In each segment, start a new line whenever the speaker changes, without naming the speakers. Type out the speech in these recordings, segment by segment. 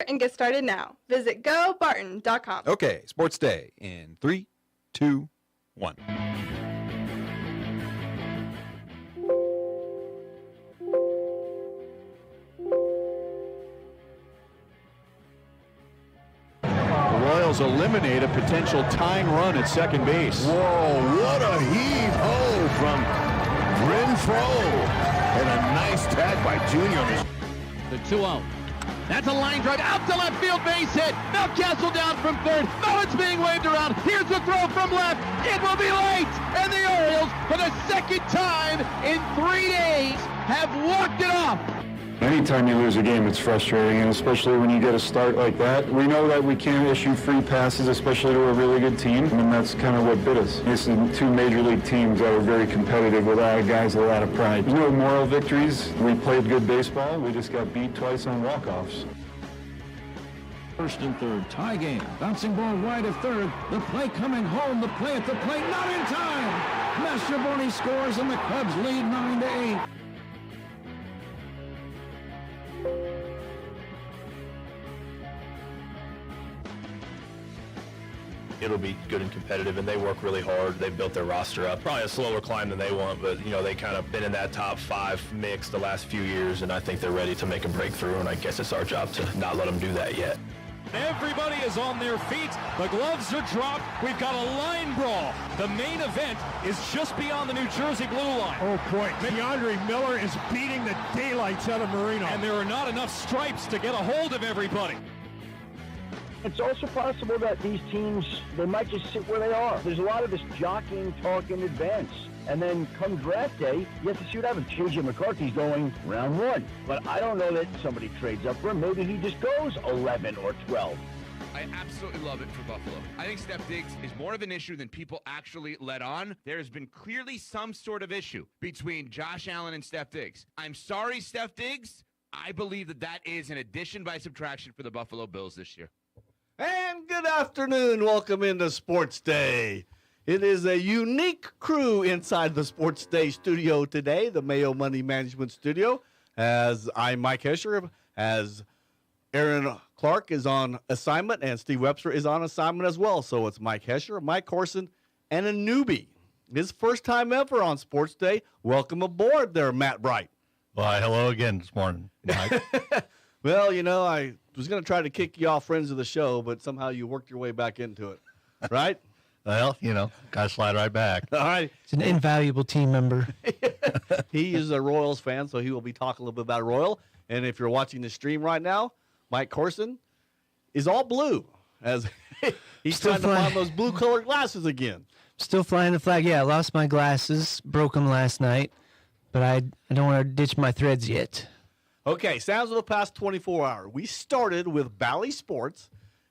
and get started now. Visit gobarton.com.
Okay, Sports Day in 3, 2, 1.
Royals eliminate a potential tying run at second base.
Whoa, what a heave-ho from Renfroe. And a nice tag by Junior.
The 2-0. That's a line drive out to left field, base hit. Mountcastle down from third. Now it's being waved around. Here's the throw from left. It will be late. And the Orioles, for the second time in 3 days, have walked it off.
Anytime you lose a game, it's frustrating, and especially when you get a start like that. We know that we can't issue free passes, especially to a really good team, and that's kind of what bit us. This is two major league teams that were very competitive with a lot of guys with a lot of pride. There's no moral victories. We played good baseball. We just got beat twice on walk-offs.
First and third, tie game. Bouncing ball wide of third. The play coming home. The play at the plate, not in time. Mastrobuoni scores, and the Cubs lead 9-8.
It'll be good and competitive, and they work really hard. They've built their roster up. Probably a slower climb than they want, but, you know, they kind of been in that top 5 mix the last few years, and I think they're ready to make a breakthrough, and I guess it's our job to not let them do that yet.
Everybody is on their feet. The gloves are dropped. We've got a line brawl. The main event is just beyond the New Jersey blue line.
Oh, boy. DeAndre Miller is beating the daylights out of Marino.
And there are not enough stripes to get a hold of everybody.
It's also possible that these teams, they might just sit where they are. There's a lot of this jockeying talk in advance. And then come draft day, you have to see what happens. J.J. McCarthy's going round 1. But I don't know that somebody trades up for him. Maybe he just goes 11 or 12.
I absolutely love it for Buffalo. I think Steph Diggs is more of an issue than people actually let on. There has been clearly some sort of issue between Josh Allen and Steph Diggs. I'm sorry, Steph Diggs. I believe that is an addition by subtraction for the Buffalo Bills this year.
And good afternoon. Welcome into Sports Day. It is a unique crew inside the Sports Day studio today, the Mayo Money Management Studio, as I'm Mike Hesher, as Aaron Clark is on assignment, and Steve Webster is on assignment as well. So it's Mike Hesher, Mike Corson, and a newbie. His first time ever on Sports Day. Welcome aboard there, Matt Bright.
Well, hello again this morning, Mike.
Well, you know, I was going to try to kick you off friends of the show, but somehow you worked your way back into it, right?
Well, you know, got to slide right back.
All right.
It's an invaluable team member.
He is a Royals fan, so he will be talking a little bit about Royal. And if you're watching the stream right now, Mike Corson is all blue, as he's
Still
trying to find those blue-colored glasses again.
Still flying the flag. Yeah, I lost my glasses, broke them last night, but I don't want to ditch my threads yet.
Okay, sounds of the past 24 hours. We started with Bally Sports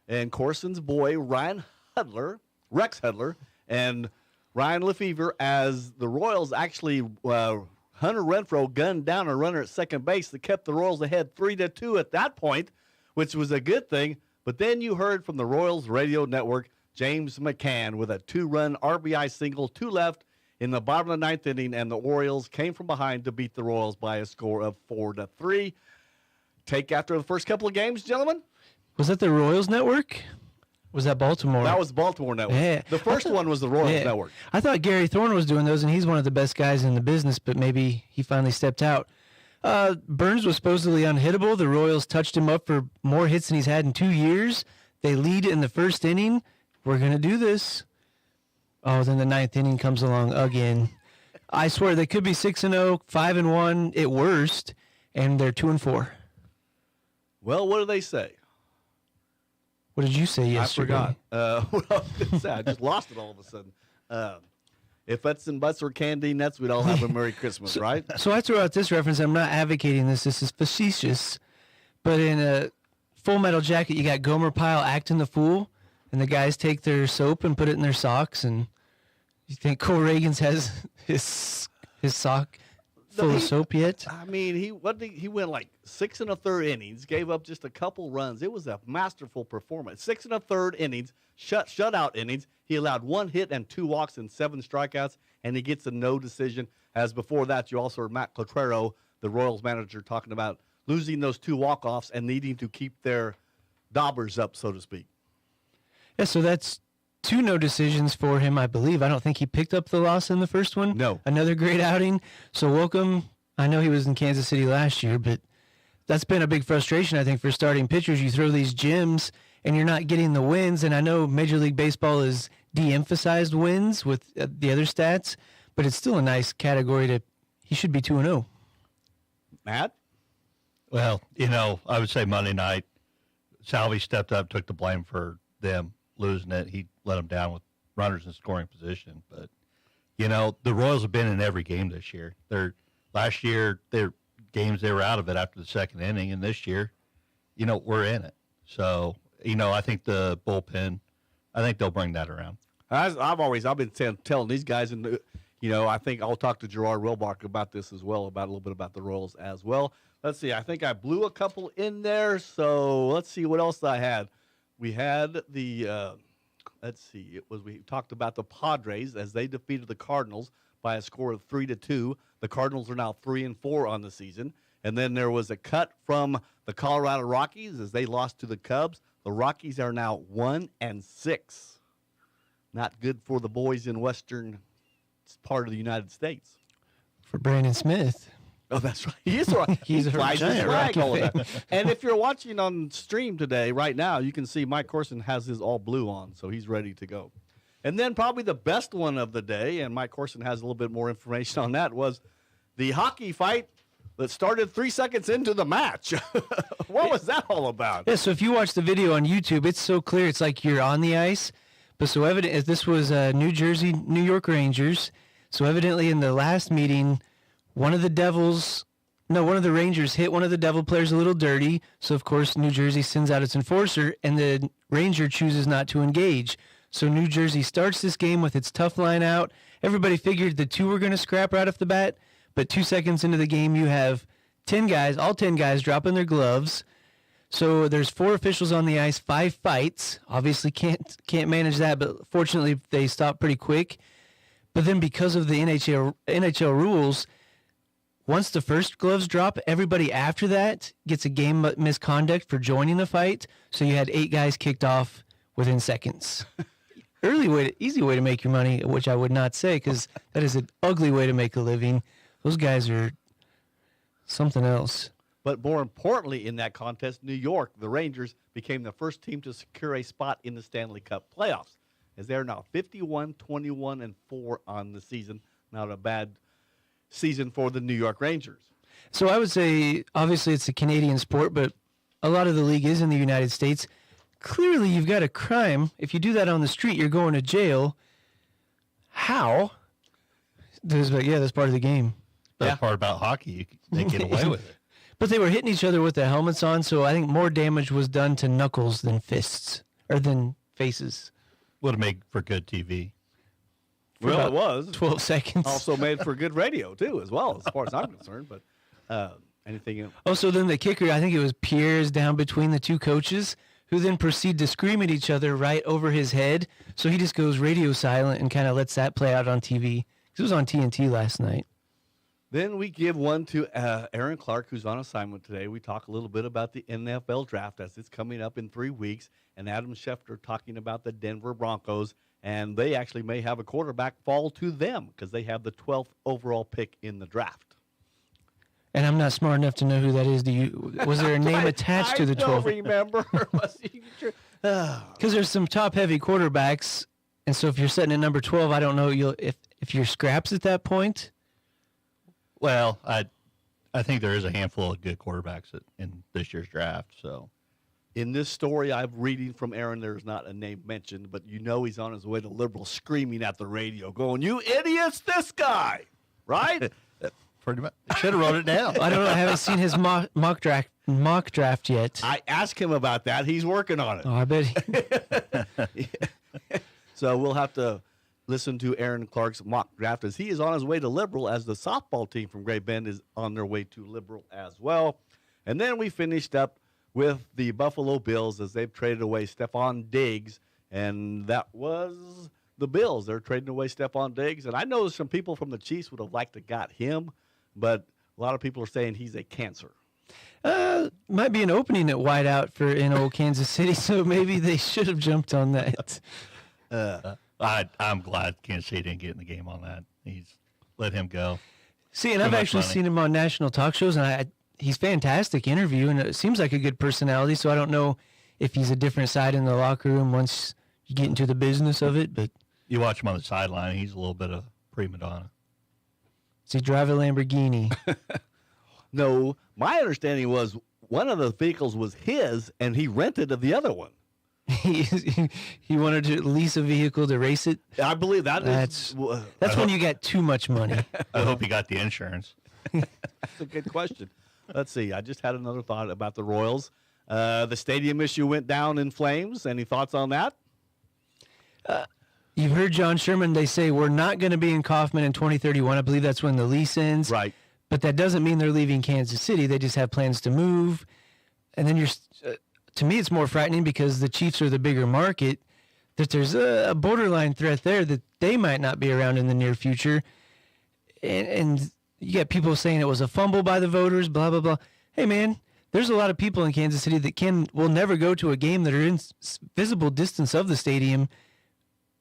and Corson's boy, Rex Hudler, and Ryan Lefevre as the Royals actually, Hunter Renfroe gunned down a runner at second base that kept the Royals ahead 3-2 at that point, which was a good thing. But then you heard from the Royals radio network, James McCann with a 2-run RBI single, 2 left in the bottom of the 9th inning, and the Orioles came from behind to beat the Royals by a score of 4-3. Take after the first couple of games, gentlemen.
Was that the Royals network? Was that Baltimore?
That was Baltimore network.
Yeah.
The first one was the Royals network.
I thought Gary Thorne was doing those, and he's one of the best guys in the business, but maybe he finally stepped out. Burns was supposedly unhittable. The Royals touched him up for more hits than he's had in 2 years. They lead in the first inning. We're going to do this. Oh, then the 9th inning comes along again. I swear they could be 6-0, 5-1 at worst, and they're 2-4.
Well, what do they say?
What did you say yesterday?
I forgot. What I was going to say. I just lost it all of a sudden. If Butts and Butts were candy nuts, we'd all have a Merry Christmas, right?
So I throw out this reference. I'm not advocating this. This is facetious. But in a Full Metal Jacket, you got Gomer Pyle acting the fool, and the guys take their soap and put it in their socks, and you think Cole Reagans has his sock full of soap yet?
I mean, he went like 6 1/3 innings, gave up just a couple runs. It was a masterful performance. 6 1/3 innings, shutout innings. He allowed 1 hit and 2 walks and 7 strikeouts, and he gets a no decision. As before that, you also heard Matt Cottrero, the Royals manager, talking about losing those 2 walk-offs and needing to keep their daubers up, so to speak.
Yeah, so that's 2 no decisions for him, I believe. I don't think he picked up the loss in the first one.
No.
Another great outing. So welcome. I know he was in Kansas City last year, but that's been a big frustration, I think, for starting pitchers. You throw these gems and you're not getting the wins. And I know Major League Baseball has de-emphasized wins with the other stats, but it's still a nice category to, he should be 2-0.
Matt?
Well, I would say Monday night, Salvi stepped up, took the blame for them losing it. He let them down with runners in scoring position. But, the Royals have been in every game this year. Last year, their games, they were out of it after the second inning. And this year, we're in it. So, I think the bullpen, I think they'll bring that around.
I've been telling these guys, and I think I'll talk to Gerard Wilbach about this as well, about a little bit about the Royals as well. Let's see. I think I blew a couple in there, so let's see what else I had. We had the we talked about the Padres as they defeated the Cardinals by a score of 3-2. The Cardinals are now 3-4 on the season, and then there was a cut from the Colorado Rockies as they lost to the Cubs. The Rockies are now 1-6. Not good for the boys in western part of the United States.
For Brandon Smith.
Oh, that's right. He is right.
He's a
flies his
giant
flag
Rocky
all the
fan.
time. And if you're watching on stream today, right now, you can see Mike Corson has his all blue on, so he's ready to go. And then probably the best one of the day, and Mike Corson has a little bit more information on that, was the hockey fight that started 3 seconds into the match. What was that all about?
Yeah, so if you watch the video on YouTube, it's so clear. It's like you're on the ice. But so evident, this was New York Rangers. So evidently in the last meeting, one of the Rangers hit one of the Devil players a little dirty. So, of course, New Jersey sends out its enforcer, and the Ranger chooses not to engage. So New Jersey starts this game with its tough line out. Everybody figured the 2 were going to scrap right off the bat. But 2 seconds into the game, you have 10 guys, all 10 guys dropping their gloves. So there's 4 officials on the ice, 5 fights. Obviously can't manage that, but fortunately they stopped pretty quick. But then because of the NHL rules, once the first gloves drop, everybody after that gets a game misconduct for joining the fight. So you had 8 guys kicked off within seconds. Easy way to make your money, which I would not say, because that is an ugly way to make a living. Those guys are something else.
But more importantly, in that contest, New York, the Rangers, became the first team to secure a spot in the Stanley Cup playoffs, as they're now 51-21-4 on the season. Not a bad season for the New York Rangers.
So I would say, obviously, it's a Canadian sport, but a lot of the league is in the United States. Clearly, you've got a crime. If you do that on the street, you're going to jail. How? That's part of the game.
That's part about hockey. They get away with it.
But they were hitting each other with the helmets on, so I think more damage was done to knuckles than fists, or than faces.
Would have made for good TV.
Well, it was
12 seconds.
Also made for good radio, too, as well, as far as I'm concerned. But anything else?
Oh, so then the kicker, I think it was Pierre's down between the 2 coaches, who then proceed to scream at each other right over his head. So he just goes radio silent and kind of lets that play out on TV. It was on TNT last night.
Then we give one to Aaron Clark, who's on assignment today. We talk a little bit about the NFL draft as it's coming up in 3 weeks, and Adam Schefter talking about the Denver Broncos, and they actually may have a quarterback fall to them because they have the 12th overall pick in the draft.
And I'm not smart enough to know who that is. Was there a name attached to the 12th?
I don't remember.
Because there's some top-heavy quarterbacks, and so if you're sitting at number 12, I don't know if you're scraps at that point.
Well, I think there is a handful of good quarterbacks in this year's draft. So,
in this story I'm reading from Aaron, there's not a name mentioned, but he's on his way to Liberal, screaming at the radio, going, "You idiots! This guy!" Right?
Pretty much. Should have wrote it down.
I don't know. I haven't seen his mock draft yet.
I asked him about that. He's working on it.
Oh, I bet.
So we'll have to listen to Aaron Clark's mock draft as he is on his way to Liberal, as the softball team from Great Bend is on their way to Liberal as well. And then we finished up with the Buffalo Bills as they've traded away Stephon Diggs, and that was the Bills. They're trading away Stephon Diggs, and I know some people from the Chiefs would have liked to got him, but a lot of people are saying he's a cancer.
Might be an opening at wideout in old Kansas City, so maybe they should have jumped on that.
I'm glad Kansas City didn't get in the game on that. Let him go.
See, and I've actually seen him on national talk shows, and he's fantastic interview, and it seems like a good personality. So I don't know if he's a different side in the locker room once you get into the business of it. But
you watch him on the sideline; he's a little bit of prima donna.
Does he drive a Lamborghini?
No, my understanding was one of the vehicles was his, and he rented the other one.
he wanted to lease a vehicle to race it.
I believe
that's when you got too much money.
I hope he got the insurance.
That's a good question. Let's see. I just had another thought about the Royals. The stadium issue went down in flames. Any thoughts on that?
You've heard John Sherman. They say we're not going to be in Kauffman in 2031. I believe that's when the lease ends.
Right.
But that doesn't mean they're leaving Kansas City. They just have plans to move. And then to me, it's more frightening because the Chiefs are the bigger market, that there's a borderline threat there that they might not be around in the near future. And you get people saying it was a fumble by the voters, blah, blah, blah. Hey, man, there's a lot of people in Kansas City that will never go to a game that are in visible distance of the stadium.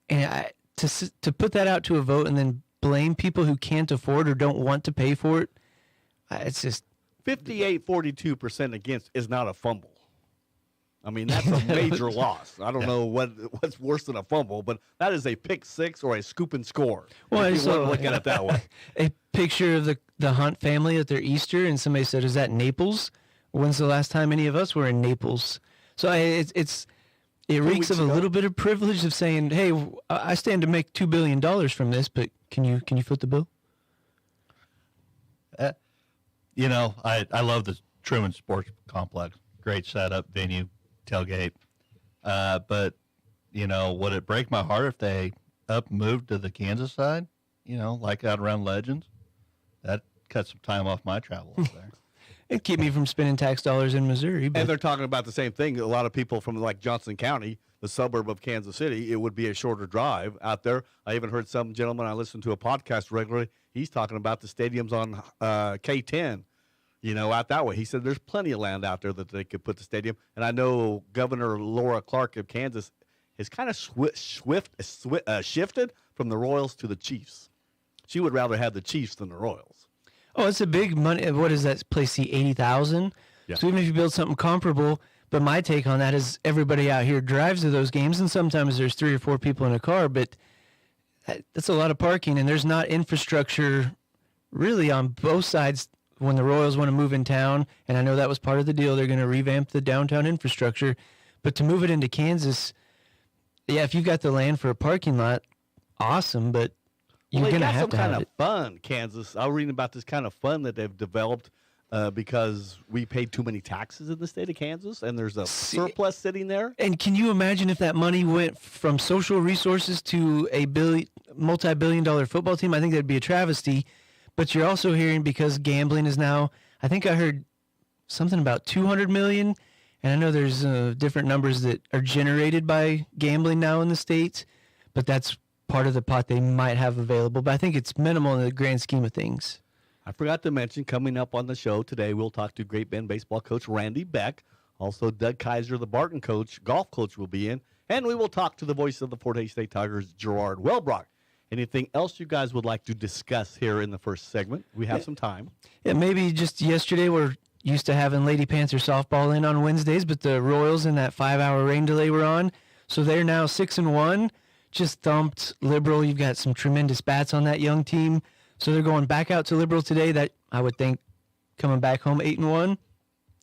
And to put that out to a vote and then blame people who can't afford or don't want to pay for it, it's just
58-42% against is not a fumble. I mean, that's a major loss. I don't know what's worse than a fumble, but that is a pick six or a scoop and score.
Well,
if you want to look at it that way.
A picture of the Hunt family at their Easter, and somebody said, "Is that Naples?" When's the last time any of us were in Naples? So it reeks of a little bit of privilege of saying, "Hey, I stand to make $2 billion from this, but can you foot the bill?"
I love the Truman Sports Complex. Great setup, venue, tailgate. But, would it break my heart if they moved to the Kansas side? Like out around Legends? That cut some time off my travel over there.
It'd keep me from spending tax dollars in Missouri. But
And they're talking about the same thing. A lot of people from like Johnson County, the suburb of Kansas City, it would be a shorter drive out there. I even heard some gentleman, I listen to a podcast regularly, he's talking about the stadiums on K10, out that way. He said there's plenty of land out there that they could put the stadium. And I know Governor Laura Clark of Kansas has kind of shifted from the Royals to the Chiefs. She would rather have the Chiefs than the Royals.
Oh, it's a big money. What does that place see? 80,000.
Yeah.
So even if you build something comparable, but my take on that is everybody out here drives to those games, and sometimes there's 3 or 4 people in a car, but that's a lot of parking, and there's not infrastructure really on both sides when the Royals want to move in town. And I know that was part of the deal. They're going to revamp the downtown infrastructure, but to move it into Kansas, yeah, if you've got the land for a parking lot, awesome, but you're going to have to have
some kind
it.
of fun, Kansas. I was reading about this kind of fun that they've developed because we paid too many taxes in the state of Kansas, and there's a surplus sitting there.
And can you imagine if that money went from social resources to a multi-billion-dollar football team? I think that'd be a travesty. But you're also hearing, because gambling is now, I think I heard something about $200 million, and I know there's different numbers that are generated by gambling now in the States, but that's part of the pot they might have available. But I think it's minimal in the grand scheme of things.
I forgot to mention, coming up on the show today, we'll talk to Great Bend baseball coach Randy Beck. Also, Doug Kaiser, the Barton coach, golf coach, will be in. And we will talk to the voice of the Fort Hays State Tigers, Gerard Wellbrock. Anything else you guys would like to discuss here in the first segment? We have some time.
Yeah, maybe just yesterday we're used to having Lady Panther softball in on Wednesdays, but the Royals in that 5-hour rain delay were on. So they're now 6-1, just thumped Liberal. You've got some tremendous bats on that young team. So they're going back out to Liberal today. That I would think coming back home 8-1.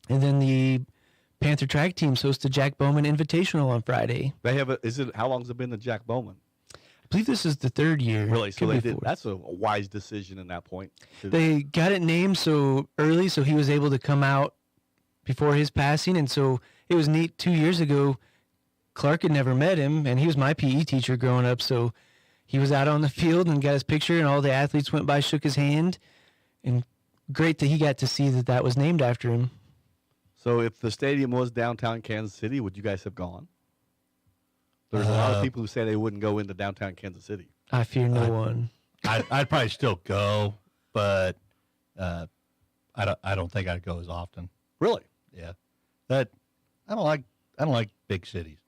And then the Panther track teams host the Jack Bowman Invitational on Friday.
They have how long has it been the Jack Bowman?
I believe this is the 3rd year.
Really? So
Could
they
be
did.
4th.
That's a wise decision in that point.
They got it named so early, so he was able to come out before his passing. And so it was neat. 2 years ago, Clark had never met him, and he was my PE teacher growing up. So he was out on the field and got his picture, and all the athletes went by, shook his hand. And great that he got to see that was named after him.
So if the stadium was downtown Kansas City, would you guys have gone? There's a lot of people who say they wouldn't go into downtown Kansas City.
I fear no one.
I'd probably still go, but I don't think I'd go as often.
Really?
Yeah. I don't like big cities.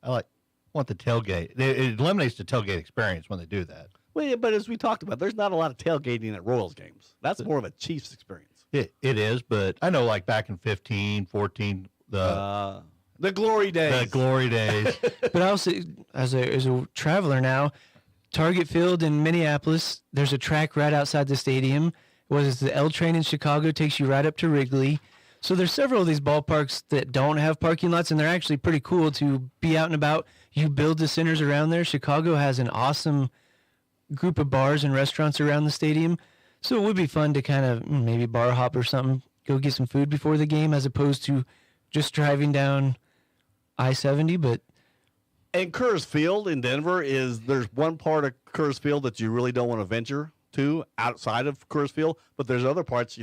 Want the tailgate. It eliminates the tailgate experience when they do that.
Well, yeah, but as we talked about, there's not a lot of tailgating at Royals games. That's more of a Chiefs experience.
It is, but I know like back in 15, 14,
the glory days.
The glory days.
But also, as a traveler now, Target Field in Minneapolis, there's a track right outside the stadium. The L train in Chicago takes you right up to Wrigley. So there's several of these ballparks that don't have parking lots, and they're actually pretty cool to be out and about. You build the centers around there. Chicago has an awesome group of bars and restaurants around the stadium. So it would be fun to kind of maybe bar hop or something, go get some food before the game, as opposed to just driving down I-70. But
and Coors Field in Denver there's one part of Coors Field that you really don't want to venture to outside of Coors Field, but there's other parts,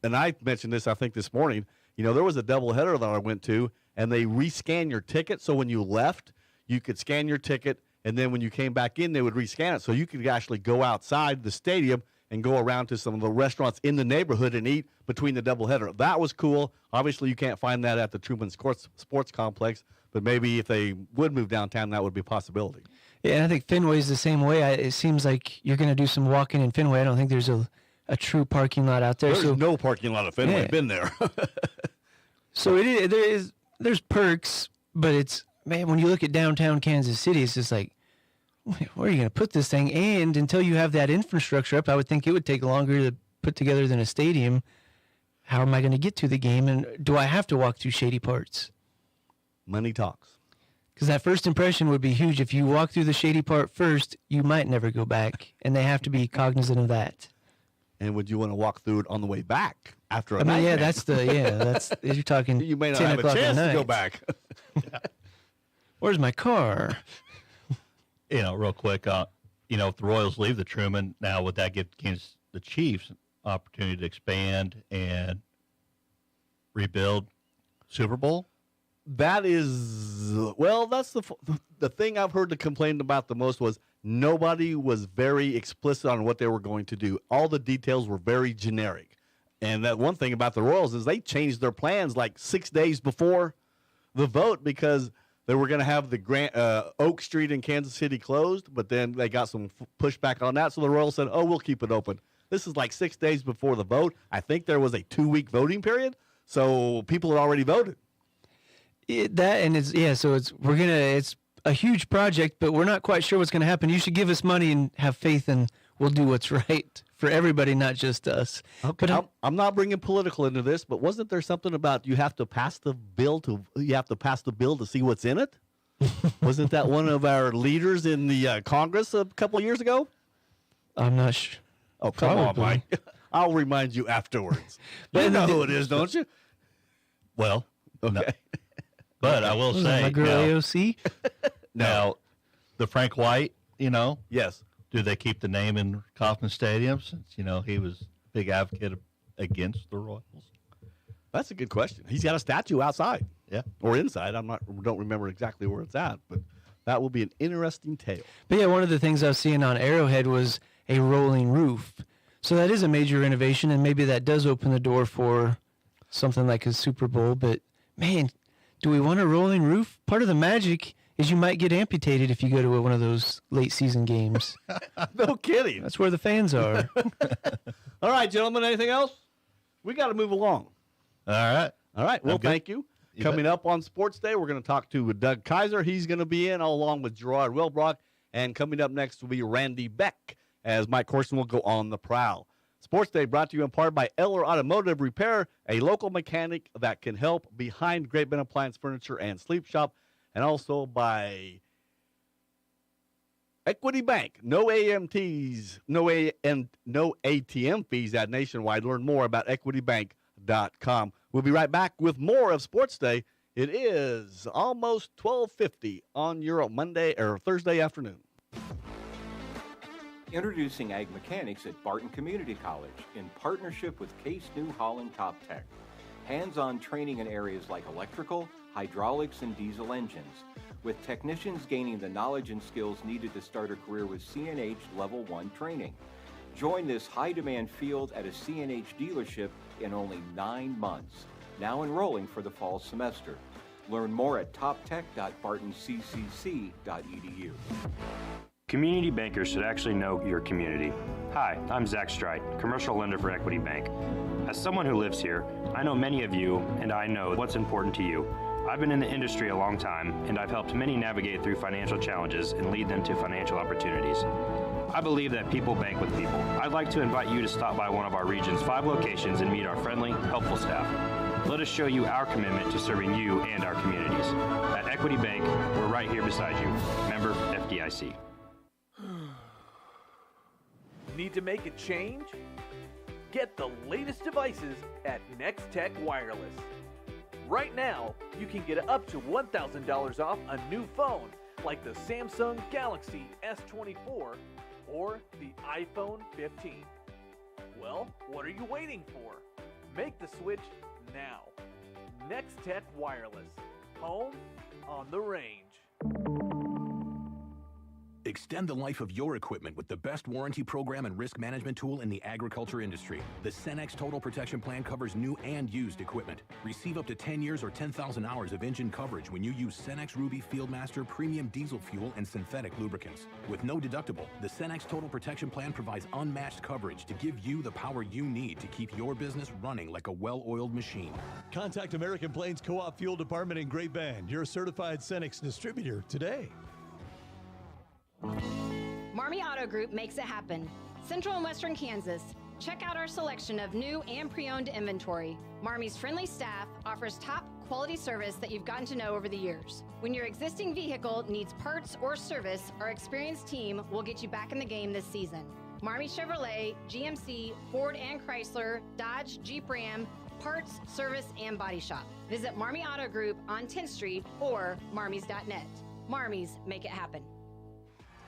and I mentioned this, I think, this morning. There was a doubleheader that I went to, and they rescan your ticket. So when you left, you could scan your ticket, and then when you came back in, they would rescan it. So you could actually go outside the stadium and go around to some of the restaurants in the neighborhood and eat between the doubleheader. That was cool. Obviously, you can't find that at the Truman Sports Complex, but maybe if they would move downtown, that would be a possibility.
Yeah, and I think Fenway's the same way. It seems like you're going to do some walking in Fenway. I don't think there's a true parking lot out there.
There's no parking lot at Fenway.
Yeah.
Been there.
So there's perks, but it's, man, when you look at downtown Kansas City, it's just like, where are you going to put this thing? And until you have that infrastructure up, I would think it would take longer to put together than a stadium. How am I going to get to the game? And do I have to walk through shady parts?
Money talks.
Because that first impression would be huge. If you walk through the shady part first, you might never go back. And they have to be cognizant of that.
And would you want to walk through it on the way back after a
I mean,
night?
yeah, that's you're talking.
You may not
10
have a
o'clock at
chance to
night.
go back.
Where's my car?
Real quick, if the Royals leave the Truman, now would that give the Chiefs an opportunity to expand and rebuild Super Bowl?
That is, that's the thing I've heard the complaint about the most was nobody was very explicit on what they were going to do. All the details were very generic. And that one thing about the Royals is they changed their plans like 6 days before the vote because they were going to have the Oak Street in Kansas City closed, but then they got some pushback on that. So the Royals said, we'll keep it open. This is like 6 days before the vote. I think there was a 2-week voting period. So people had already voted.
It's a huge project, but we're not quite sure what's going to happen. You should give us money and have faith, and we'll do what's right for everybody, not just us.
Okay,
But
I'm not bringing political into this, but wasn't there something about you have to pass the bill to see what's in it? Wasn't that one of our leaders in the Congress a couple of years ago?
I'm not sure.
Oh, come on,
Probably.
Mike. I'll remind you afterwards. You know who it is, don't you?
Well,
okay.
no. But I will say,
my girl AOC.
Now, the Frank White,
yes.
Do they keep the name in Kauffman Stadium since he was a big advocate against the Royals?
That's a good question. He's got a statue outside.
Yeah.
Or inside. Don't remember exactly where it's at, but that will be an interesting tale.
But yeah, one of the things I was seeing on Arrowhead was a rolling roof. So that is a major innovation, and maybe that does open the door for something like a Super Bowl. But, man, do we want a rolling roof? Part of the magic is you might get amputated if you go to one of those late season games.
No kidding.
That's where the fans are.
All right, gentlemen, anything else? We got to move along.
All right.
All right. Well,
I'm good.
thank you. Coming up on Sports Day, we're going to talk to Doug Kaiser. He's going to be in along with Gerard Wilbrock. And coming up next will be Randy Beck as Mike Corson will go on the prowl. Sports Day brought to you in part by Eller Automotive Repair, a local mechanic that can help behind Great Bend Appliance Furniture and Sleep Shop, and also by Equity Bank. No AMTs, no ATM fees at Nationwide. Learn more about equitybank.com. We'll be right back with more of Sports Day. It is almost 12:50 on your Monday or Thursday afternoon.
Introducing Ag Mechanics at Barton Community College in partnership with Case New Holland Top Tech. Hands-on training in areas like electrical, hydraulics, and diesel engines, with technicians gaining the knowledge and skills needed to start a career with CNH Level 1 training. Join this high-demand field at a CNH dealership in only 9 months. Now enrolling for the fall semester. Learn more at toptech.bartonccc.edu.
Community bankers should actually know your community. Hi, I'm Zach Strite, commercial lender for Equity Bank. As someone who lives here, I know many of you, and I know what's important to you. I've been in the industry a long time, and I've helped many navigate through financial challenges and lead them to financial opportunities. I believe that people bank with people. I'd like to invite you to stop by one of our region's 5 locations and meet our friendly, helpful staff. Let us show you our commitment to serving you and our communities. At Equity Bank, we're right here beside you. Member FDIC.
Need to make a change? Get the latest devices at Nextech Wireless. Right now, you can get up to $1,000 off a new phone like the Samsung Galaxy S24 or the iPhone 15. Well, what are you waiting for? Make the switch now. Nextech Wireless. Home on the range.
Extend the life of your equipment with the best warranty program and risk management tool in the agriculture industry. The Cenex Total Protection Plan covers new and used equipment. Receive up to 10 years or 10,000 hours of engine coverage when you use Cenex Ruby Fieldmaster premium diesel fuel and synthetic lubricants. With no deductible, the Cenex Total Protection Plan provides unmatched coverage to give you the power you need to keep your business running like a well-oiled machine.
Contact American Plains Co-op Fuel Department in Great Bend, your certified Cenex distributor, today.
Marmy Auto Group makes it happen. Central and Western Kansas. Check out our selection of new and pre-owned inventory. Marmy's friendly staff offers top quality service that you've gotten to know over the years. When your existing vehicle needs parts or service, our experienced team will get you back in the game this season. Marmy Chevrolet, GMC, Ford and Chrysler, Dodge, Jeep Ram, parts, service, and body shop. Visit Marmy Auto Group on 10th Street or marmys.net. Marmys make it happen.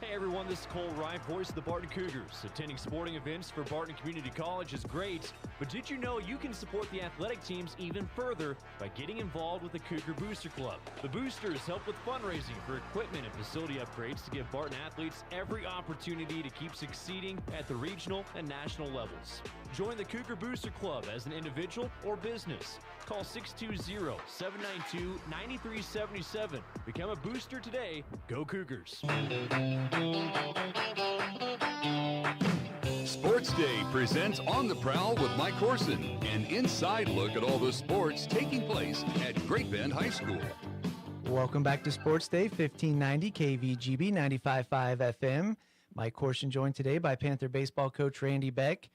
Hey everyone, this is Cole Wright, voice of the Barton Cougars. Attending sporting events for Barton Community College is great, but did you know you can support the athletic teams even further by getting involved with the Cougar Booster Club? The Boosters help with fundraising for equipment and facility upgrades to give Barton athletes every opportunity to keep succeeding at the regional and national levels. Join the Cougar Booster Club as an individual or business. Call 620-792-9377. Become a booster today. Go Cougars.
Sports Day presents On the Prowl with Mike Corson, an inside look at all the sports taking place at Great Bend High School.
Welcome back to Sports Day, 1590 KVGB 95.5 FM. Mike Corson joined today by Panther baseball coach Randy Beck.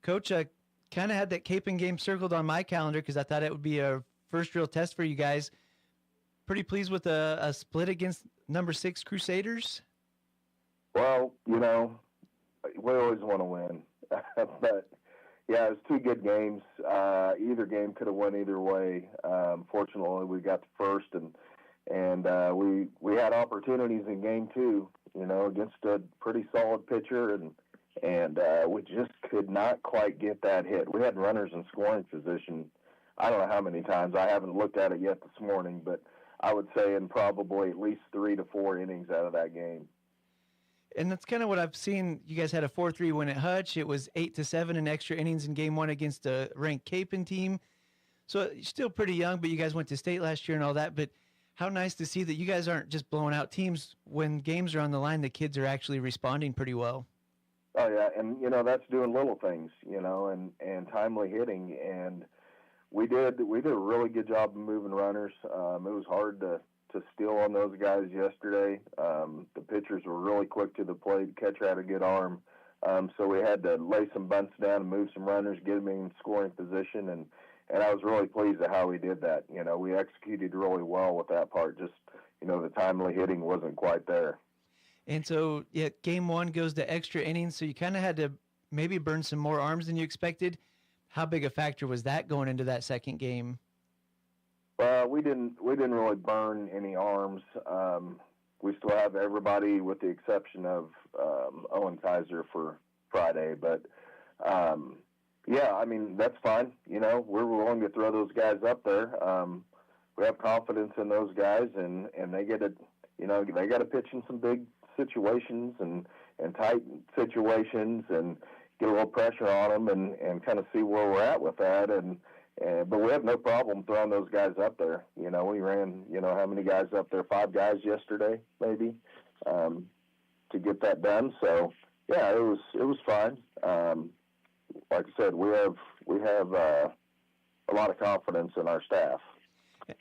Coach, I kind of had that Capon game circled on my calendar because I thought it would be a first real test for you guys. Pretty pleased with a split against number 6 Crusaders?
Well, you know, we always want to win. But, yeah, it was 2 good games. Either game could have went either way. Fortunately, we got the first, and we had opportunities in game 2, you know, against a pretty solid pitcher, and we just could not quite get that hit. We had runners in scoring position, I don't know how many times. I haven't looked at it yet this morning, but I would say in probably at least 3 to 4 innings out of that game.
And that's kind of what I've seen. You guys had a 4-3 win at Hutch. It was 8-7 in extra innings in game 1 against a ranked Capon team. So you're still pretty young, but you guys went to state last year and all that. But how nice to see that you guys aren't just blowing out teams. When games are on the line, the kids are actually responding pretty well.
Oh, yeah, and, you know, that's doing little things, you know, and timely hitting. And we did a really good job of moving runners. It was hard to steal on those guys yesterday. The pitchers were really quick to the plate. Catcher had a good arm. So we had to lay some bunts down and move some runners, get them in scoring position. And I was really pleased at how we did that. You know, we executed really well with that part. Just, you know, the timely hitting wasn't quite there.
And so, yeah, game 1 goes to extra innings. So you kind of had to maybe burn some more arms than you expected. How big a factor was that going into that second game?
Well, we didn't really burn any arms. We still have everybody with the exception of Owen Kaiser for Friday. But, yeah, I mean, that's fine. You know, we're willing to throw those guys up there. We have confidence in those guys, and they get it. You know, they got to pitch in some big situations and tight situations, and get a little pressure on them and kind of see where we're at with that. But we have no problem throwing those guys up there. We ran, how many guys up there? 5 guys yesterday, maybe, to get that done. So yeah, it was fine. Like I said, we have a lot of confidence in our staff.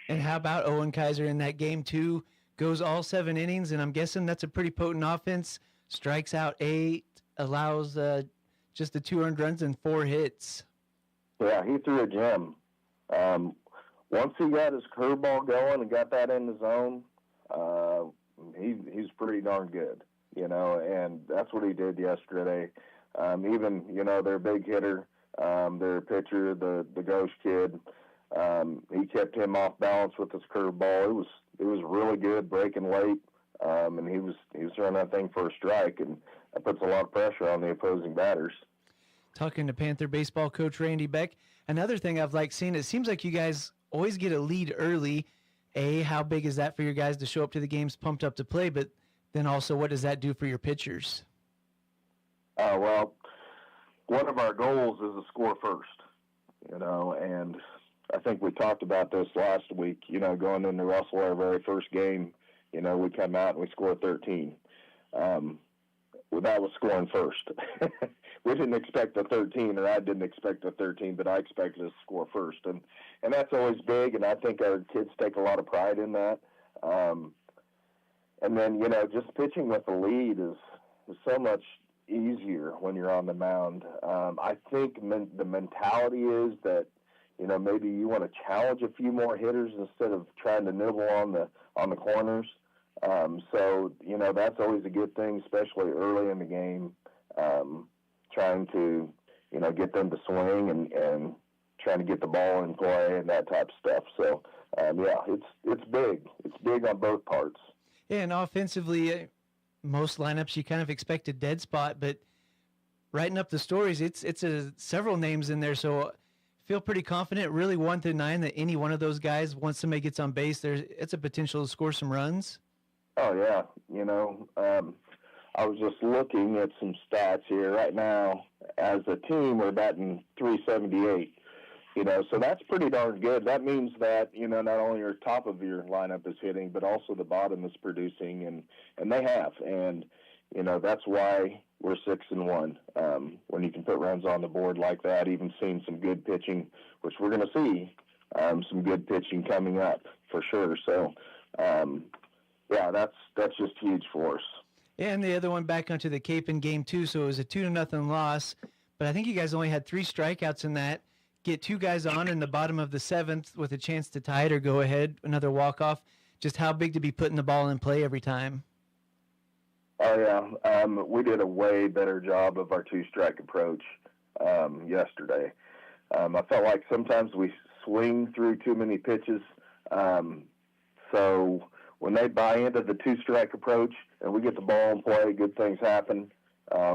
And how about Owen Kaiser in that game too? Goes all 7 innings, and I'm guessing that's a pretty potent offense. Strikes out 8, allows just the 2 earned runs and 4 hits.
Yeah, he threw a gem. Once he got his curveball going and got that in the zone, he's pretty darn good, and that's what he did yesterday. Even, their big hitter, their pitcher, the Ghost kid, he kept him off balance with his curveball. It was really good, breaking late, and he was throwing that thing for a strike, and that puts a lot of pressure on the opposing batters.
Talking to Panther baseball coach Randy Beck, another thing I've liked seeing, it seems like you guys always get a lead early. How big is that for your guys to show up to the games pumped up to play, but then also what does that do for your pitchers?
Well, one of our goals is to score first, and I think we talked about this last week, going into Russell, our very first game, we come out and we score 13. Well, that was scoring first. We didn't expect a 13, or I didn't expect a 13, but I expected us to score first. And that's always big, and I think our kids take a lot of pride in that. And then, just pitching with the lead is so much easier when you're on the mound. I think the mentality is that, maybe you want to challenge a few more hitters instead of trying to nibble on the corners. So, that's always a good thing, especially early in the game, trying to, get them to swing and trying to get the ball in play and that type of stuff. So, yeah, it's big. It's big on both parts.
Yeah, and offensively, most lineups you kind of expect a dead spot, but writing up the stories, it's several names in there, so feel pretty confident, really 1 through 9, that any one of those guys, once somebody gets on base, it's a potential to score some runs.
Oh, yeah. I was just looking at some stats here. Right now, as a team, we're batting .378. So that's pretty darn good. That means that, not only your top of your lineup is hitting, but also the bottom is producing, and they have. And, that's why we're 6-1. When you can put runs on the board like that, even seeing some good pitching, which we're going to see some good pitching coming up for sure. So, yeah, that's just huge for us.
And the other one back onto the Cape in game 2, so it was a 2-0 loss. But I think you guys only had 3 strikeouts in that. Get 2 guys on in the bottom of the 7th with a chance to tie it or go ahead, another walk-off. Just how big to be putting the ball in play every time?
Oh, yeah. We did a way better job of our 2-strike approach yesterday. I felt like sometimes we swing through too many pitches. So when they buy into the 2-strike approach and we get the ball in play, good things happen.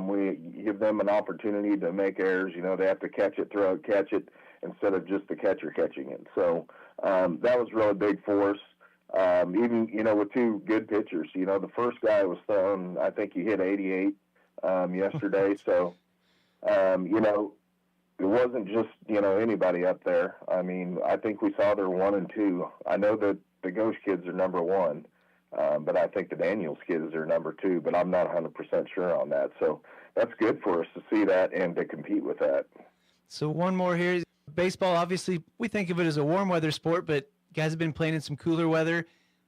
We give them an opportunity to make errors. They have to catch it, throw it, catch it, instead of just the catcher catching it. So that was really big for us. Even, with 2 good pitchers. The first guy was throwing, I think he hit 88 yesterday. So, it wasn't just, anybody up there. I mean, I think we saw their 1 and 2. I know that the Ghost kids are number 1. But I think the Daniels kids are number 2, but I'm not 100% sure on that. So that's good for us to see that and to compete with that.
So one more here. Baseball, obviously, we think of it as a warm weather sport, but guys have been playing in some cooler weather.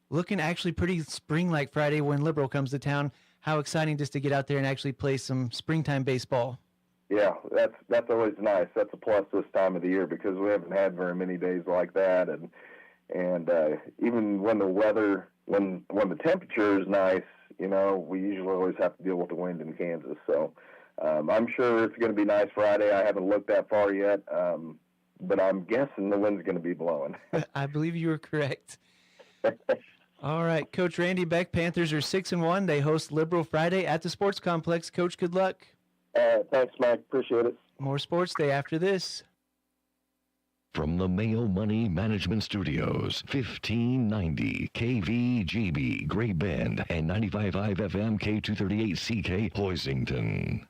Looking actually pretty spring-like Friday when Liberal comes to town. How exciting just to get out there and actually play some springtime baseball.
Yeah, that's always nice. That's a plus this time of the year because we haven't had very many days like that. And even when the weather... When the temperature is nice, we usually always have to deal with the wind in Kansas. So I'm sure it's going to be nice Friday. I haven't looked that far yet, but I'm guessing the wind's going to be blowing.
I believe you are correct. All right, Coach Randy Beck, Panthers are 6-1. They host Liberal Friday at the Sports Complex. Coach, good luck.
Thanks, Mike. Appreciate it.
More Sports Day after this.
From the Mayo Money Management Studios, 1590 KVGB Great Bend and 95.5 FM K238CK Hoisington.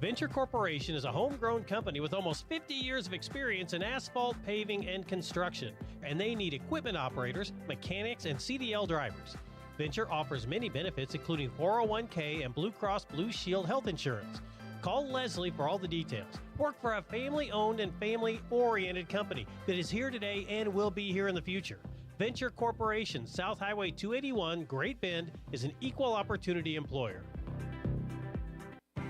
Venture Corporation is a homegrown company with almost 50 years of experience in asphalt, paving, and construction, and they need equipment operators, mechanics, and CDL drivers. Venture offers many benefits, including 401k and Blue Cross Blue Shield health insurance. Call Leslie for all the details. Work for a family-owned and family-oriented company that is here today and will be here in the future. Venture Corporation, South Highway 281, Great Bend, is an equal opportunity employer.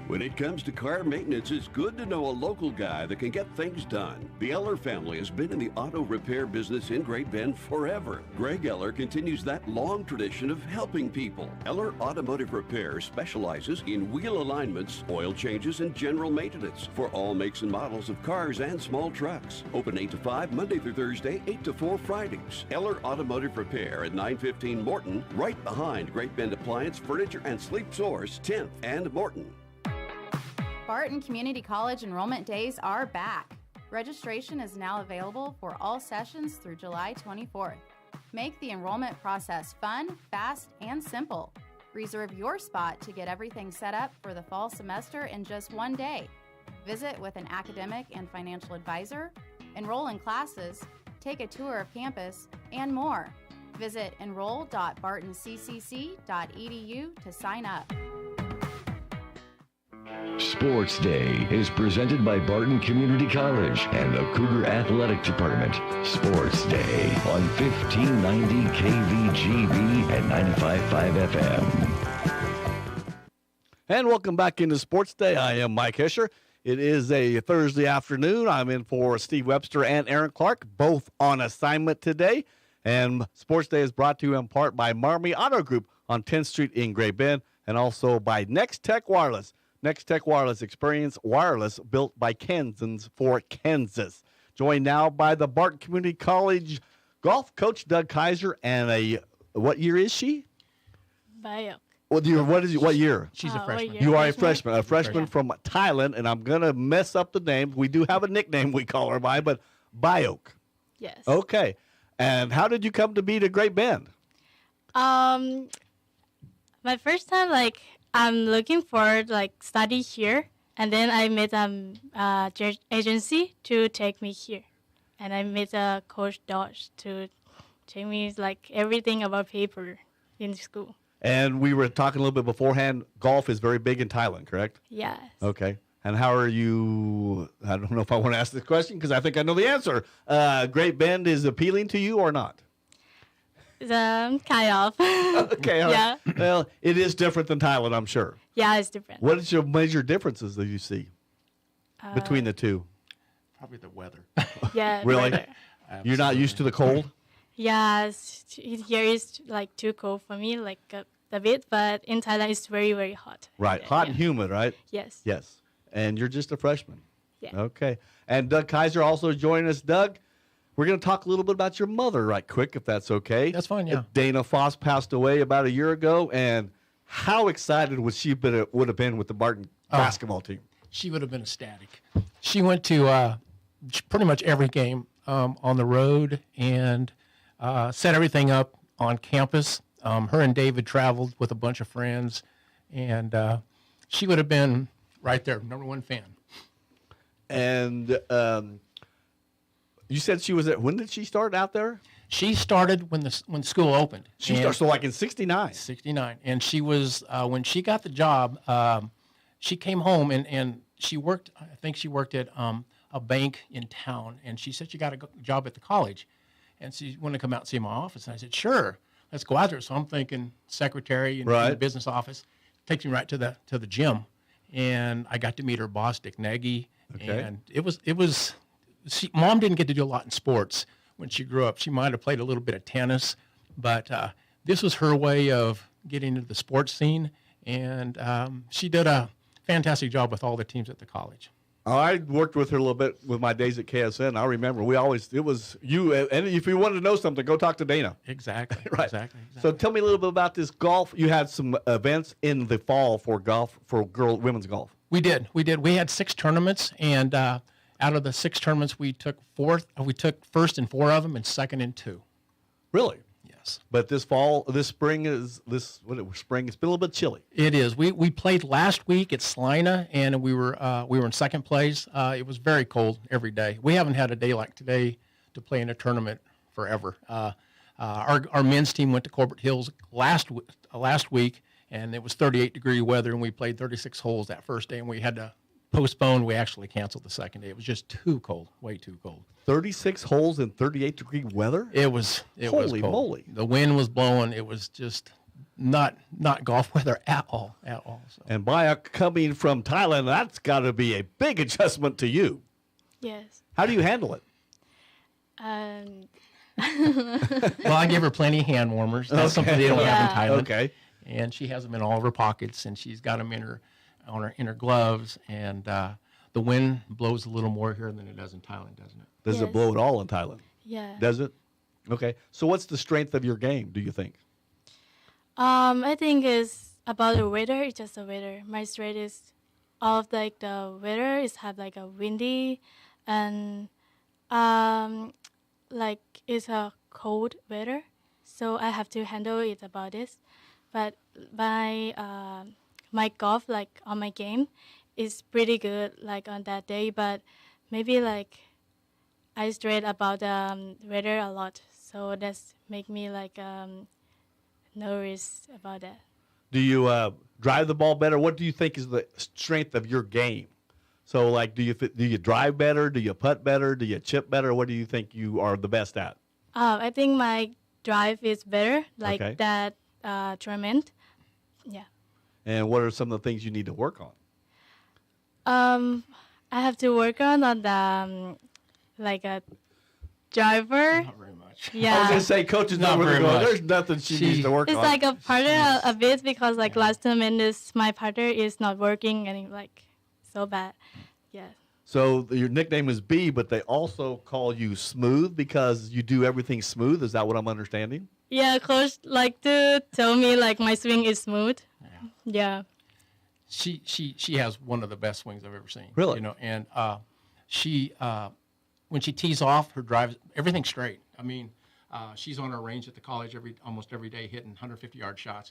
When it comes to car maintenance, it's good to know a local guy that can get things done. The Eller family has been in the auto repair business in Great Bend forever. Greg Eller continues that long tradition of helping people. Eller Automotive Repair specializes in wheel alignments, oil changes, and general maintenance for all makes and models of cars and small trucks. Open 8 to 5 Monday through Thursday, 8 to 4 Fridays. Eller Automotive Repair at 915 Morton, right behind Great Bend Appliance, Furniture, and Sleep Source, 10th and Morton.
Barton Community College enrollment days are back. Registration is now available for all sessions through July 24th. Make the enrollment process fun, fast, and simple. Reserve your spot to get everything set up for the fall semester in just one day. Visit with an academic and financial advisor, enroll in classes, take a tour of campus, and more. Visit enroll.bartonccc.edu to sign up.
Sports Day is presented by Barton Community College and the Cougar Athletic Department. Sports Day on 1590 KVGB and 95.5 FM.
And welcome back into Sports Day. I am Mike Hischer. It is a Thursday afternoon. I'm in for Steve Webster and Aaron Clark, both on assignment today. And Sports Day is brought to you in part by Marmy Auto Group on 10th Street in Great Bend, and also by Next Tech Wireless. Next Tech Wireless, experience wireless built by Kansans for Kansas. Joined now by the Barton Community College golf coach Doug Kaiser, and what year is she?
Bio.
What year?
She's a freshman.
You are a freshman from Thailand, and I'm gonna mess up the name. We do have a nickname we call her by, but Biok.
Yes.
Okay. And how did you come to be to Great Bend?
My first time, I'm looking for study here, and then I met church agency to take me here, and I met Coach Dodge to take me everything about paper in school.
And we were talking a little bit beforehand. Golf is very big in Thailand, correct?
Yes.
Okay. And how are you? I don't know if I want to ask this question because I think I know the answer. Great Bend is appealing to you or not?
Kind of.
Okay.
Yeah.
Well, it is different than Thailand, I'm sure.
Yeah, it's different.
What is your major differences that you see between the two?
Probably the weather.
Yeah.
Really?
Weather.
You're not used to the cold?
Yeah, here is too cold for me, a bit, but in Thailand it's very, very hot.
Right. Hot and humid, right?
Yes.
Yes. And you're just a freshman.
Yeah.
Okay. And Doug Kaiser also joining us. Doug, we're going to talk a little bit about your mother right quick, if that's okay.
That's fine, yeah.
Dana Foss passed away about a year ago, and how excited would have been with the Barton basketball team?
She would have been ecstatic. She went to pretty much every game on the road and set everything up on campus. Her and David traveled with a bunch of friends, and she would have been right there, #1 fan.
And you said she was when did she start out there?
She started when school opened.
She started, so in 69.
69. And she was, when she got the job, she came home and she worked, I think she worked at a bank in town. And she said she got a job at the college. And she wanted to come out and see my office. And I said, sure, let's go out there. So I'm thinking secretary in the business office. Takes me right to the gym. And I got to meet her boss, Dick Nagy. Okay. And Mom didn't get to do a lot in sports when she grew up. She might have played a little bit of tennis, but this was her way of getting into the sports scene. And she did a fantastic job with all the teams at the college.
I worked with her a little bit with my days at KSN. I remember it was you. And if you wanted to know something, go talk to Dana.
Exactly.
Right. Exactly. So tell me a little bit about this golf. You had some events in the fall for golf, for women's golf.
We did. We had 6 tournaments, and out of the 6 tournaments, we took first in 4 of them and second in 2.
Really?
Yes. Yes.
But this spring, it's been a little bit chilly.
It is. We played last week at Salina, and we were in second place. It was very cold every day. We haven't had a day like today to play in a tournament forever. Our men's team went to Corbett Hills last week, and it was 38-degree weather, and we played 36 holes that first day, and we had to postpone. We actually canceled the second day. It was just too cold, way too cold.
36 holes in 38-degree weather?
It was
Holy
cold.
moly.
The wind was blowing. It was just not golf weather at all. So.
And coming from Thailand, that's got to be a big adjustment to you.
Yes.
How do you handle it?
Well, I give her plenty of hand warmers. That's something they don't have in Thailand.
Okay.
And she has them in all of her pockets, and she's got them in her gloves. And the wind blows a little more here than it does in Thailand, doesn't it?
Does it blow at all in Thailand?
Yeah.
Does it? Okay. So what's the strength of your game, do you think?
I think it's about the weather. It's just the weather. My strength is all of the weather is have like a windy, and like it's a cold weather, so I have to handle it about this. But my golf, like on my game, is pretty good like on that day. But maybe like I stress about weather a lot, so that's make me like nervous about that.
Do you drive the ball better? What do you think is the strength of your game? So, like, do you drive better? Do you putt better? Do you chip better? What do you think you are the best at?
I think my drive is better, like
Okay.
that tournament. Yeah.
And what are some of the things you need to work on?
I have to work on the like a driver.
Not very much.
Yeah.
I was going to say, coach is not
Not
really
very
going,
much.
there's nothing she needs to work
It's
on.
like a partner a bit because like last tournament my partner is not working and like so bad. Yeah.
So your nickname is B, but they also call you Smooth because you do everything smooth. Is that what I'm understanding?
Yeah, coach like to tell me like my swing is smooth. Yeah.
She has one of the best swings I've ever seen.
Really?
You know, and she when she tees off, her drive, everything's straight. I mean, she's on her range at the college almost every day, hitting 150-yard shots,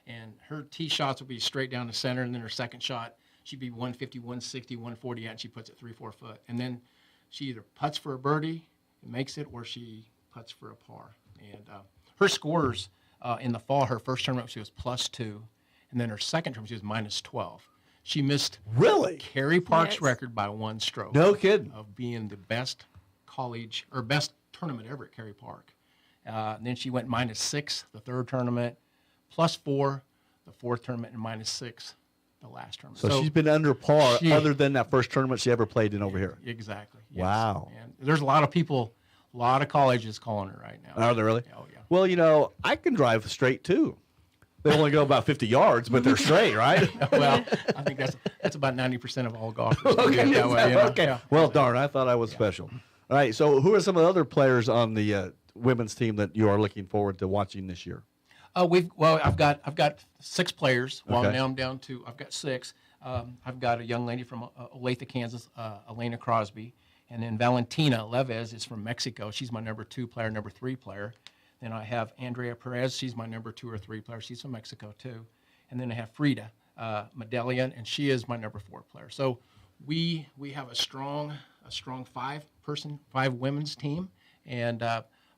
and her tee shots will be straight down the center, and then her second shot, she'd be 150, 160, 140 out, and she puts it 3-4 foot, and then she either putts for a birdie, and makes it, or she putts for a par. And her scores in the fall, her first tournament she was +2, and then her second tournament she was -12. She missed Kerry Park's
Yes.
record by 1 stroke.
No kidding.
Of being the best college or best tournament ever at Kerry Park. And then she went -6 the third tournament, +4 the fourth tournament, and -6 the last tournament.
So she's been under par
she-
other than that first tournament she ever played in over here.
Exactly. Yes.
Wow.
And there's a lot of people, a lot of colleges calling her right now.
Are they really?
Oh, yeah.
Well, you know, I can drive straight too. They only go about 50 yards, but they're straight, right?
Well, I think that's about 90% of all golfers.
Okay,
that way, you know?
okay.
Yeah.
Well, darn, I thought I was special. All right, so who are some of the other players on the women's team that you are looking forward to watching this year?
I've got 6 players. Well,
Okay.
now I'm down to I've got 6. I've got a young lady from Olathe, Kansas, Elena Crosby, and then Valentina Levez is from Mexico. She's my number 2 player, number 3 player. Then I have Andrea Perez. She's my number 2 or 3 player. She's from Mexico too. And then I have Frida Medallion, and she is my number 4 player. So we have a strong 5 women's team, and